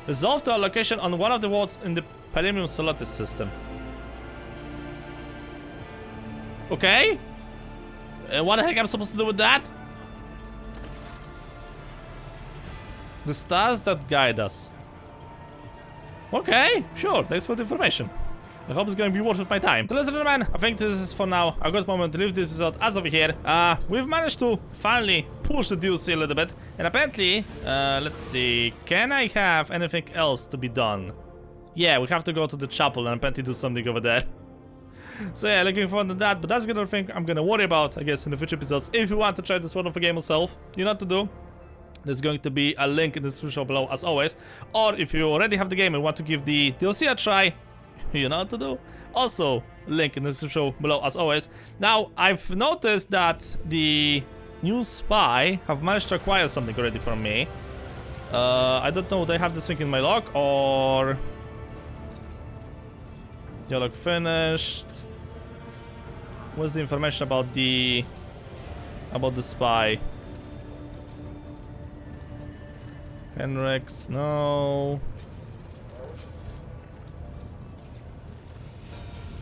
resolved to a location on one of the worlds in the Palemium Solatis system. Okay? What the heck am I supposed to do with that? The stars that guide us. Okay, sure, thanks for the information. I hope it's going to be worth my time. So ladies and gentlemen, I think this is for now a good moment to leave this episode as over here. We've managed to finally push the DLC a little bit. And apparently, let's see, can I have anything else to be done? Yeah, we have to go to the chapel and apparently do something over there. So yeah, looking forward to that, but that's gonna thing I'm gonna worry about, I guess, in the future episodes. If you want to try this one of the game yourself, you know what to do. There's going to be a link in the description below as always. Or if you already have the game and want to give the DLC a try, you know what to do. Also, link in the description below as always. Now, I've noticed that the new spy have managed to acquire something already from me. I don't know, they have this thing in my log or... Dialogue finished. What's the information about the spy? Henrix, no.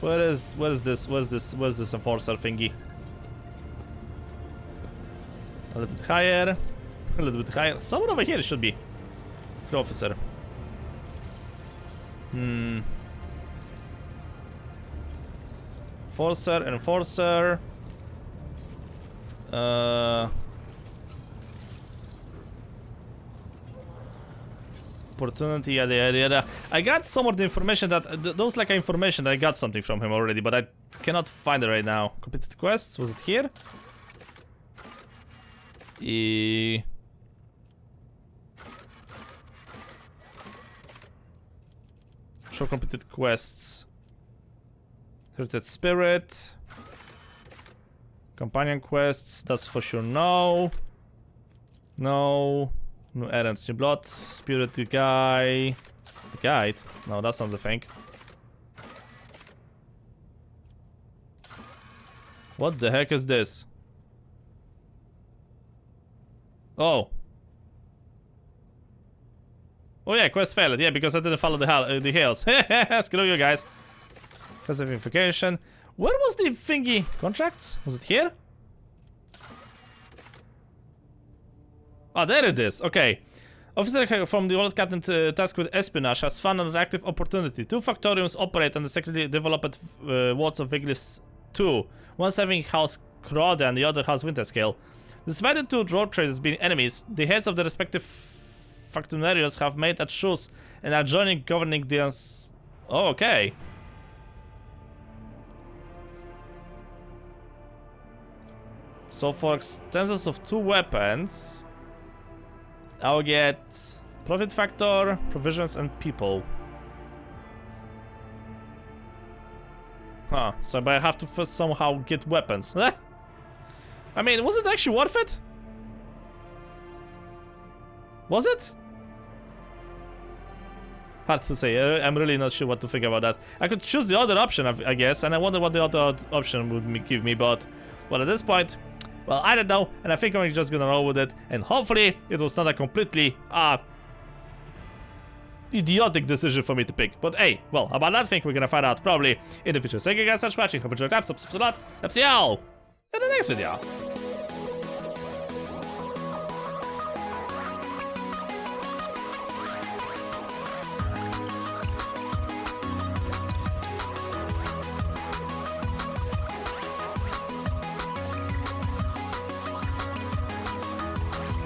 What is this enforcer thingy? A little bit higher. A little bit higher. Someone over here should be. Crew officer. Enforcer. Opportunity, yada. I got some of the information that those like information. I got something from him already, but I cannot find it right now. Completed quests. Was it here? Show completed quests. Heritage Spirit. Companion quests. That's for sure. No. New errands, new blood, spirit, the guy. The guide? No, that's not the thing. What the heck is this? Oh. Oh yeah, quest failed. Yeah, because I didn't follow the hills. Screw you guys. Classification. Where was the thingy? Contracts? Was it here? Oh, there it is. Okay. Officer from the old captain tasked with espionage has found an active opportunity. 2 factoriums operate on the secretly developed wards of Viglis 2. One serving House Crode and the other House Winterscale. Despite the 2 Rouge Traders being enemies, the heads of the respective factionaries have made a truce and are joining governing the... Oh, okay. So for extensions of 2 weapons... I'll get profit factor, provisions, and people. Huh, so but I have to first somehow get weapons. I mean, was it actually worth it? Was it? Hard to say, I'm really not sure what to think about that. I could choose the other option, I guess, and I wonder what the other option would give me, but... Well, at this point... Well, I don't know, and I think I'm just gonna roll with it, and hopefully it was not a completely, idiotic decision for me to pick. But hey, well, about that thing we're gonna find out probably in the future. Thank you guys so much for watching, hope you enjoyed that, subscribe a lot, see y'all in the next video.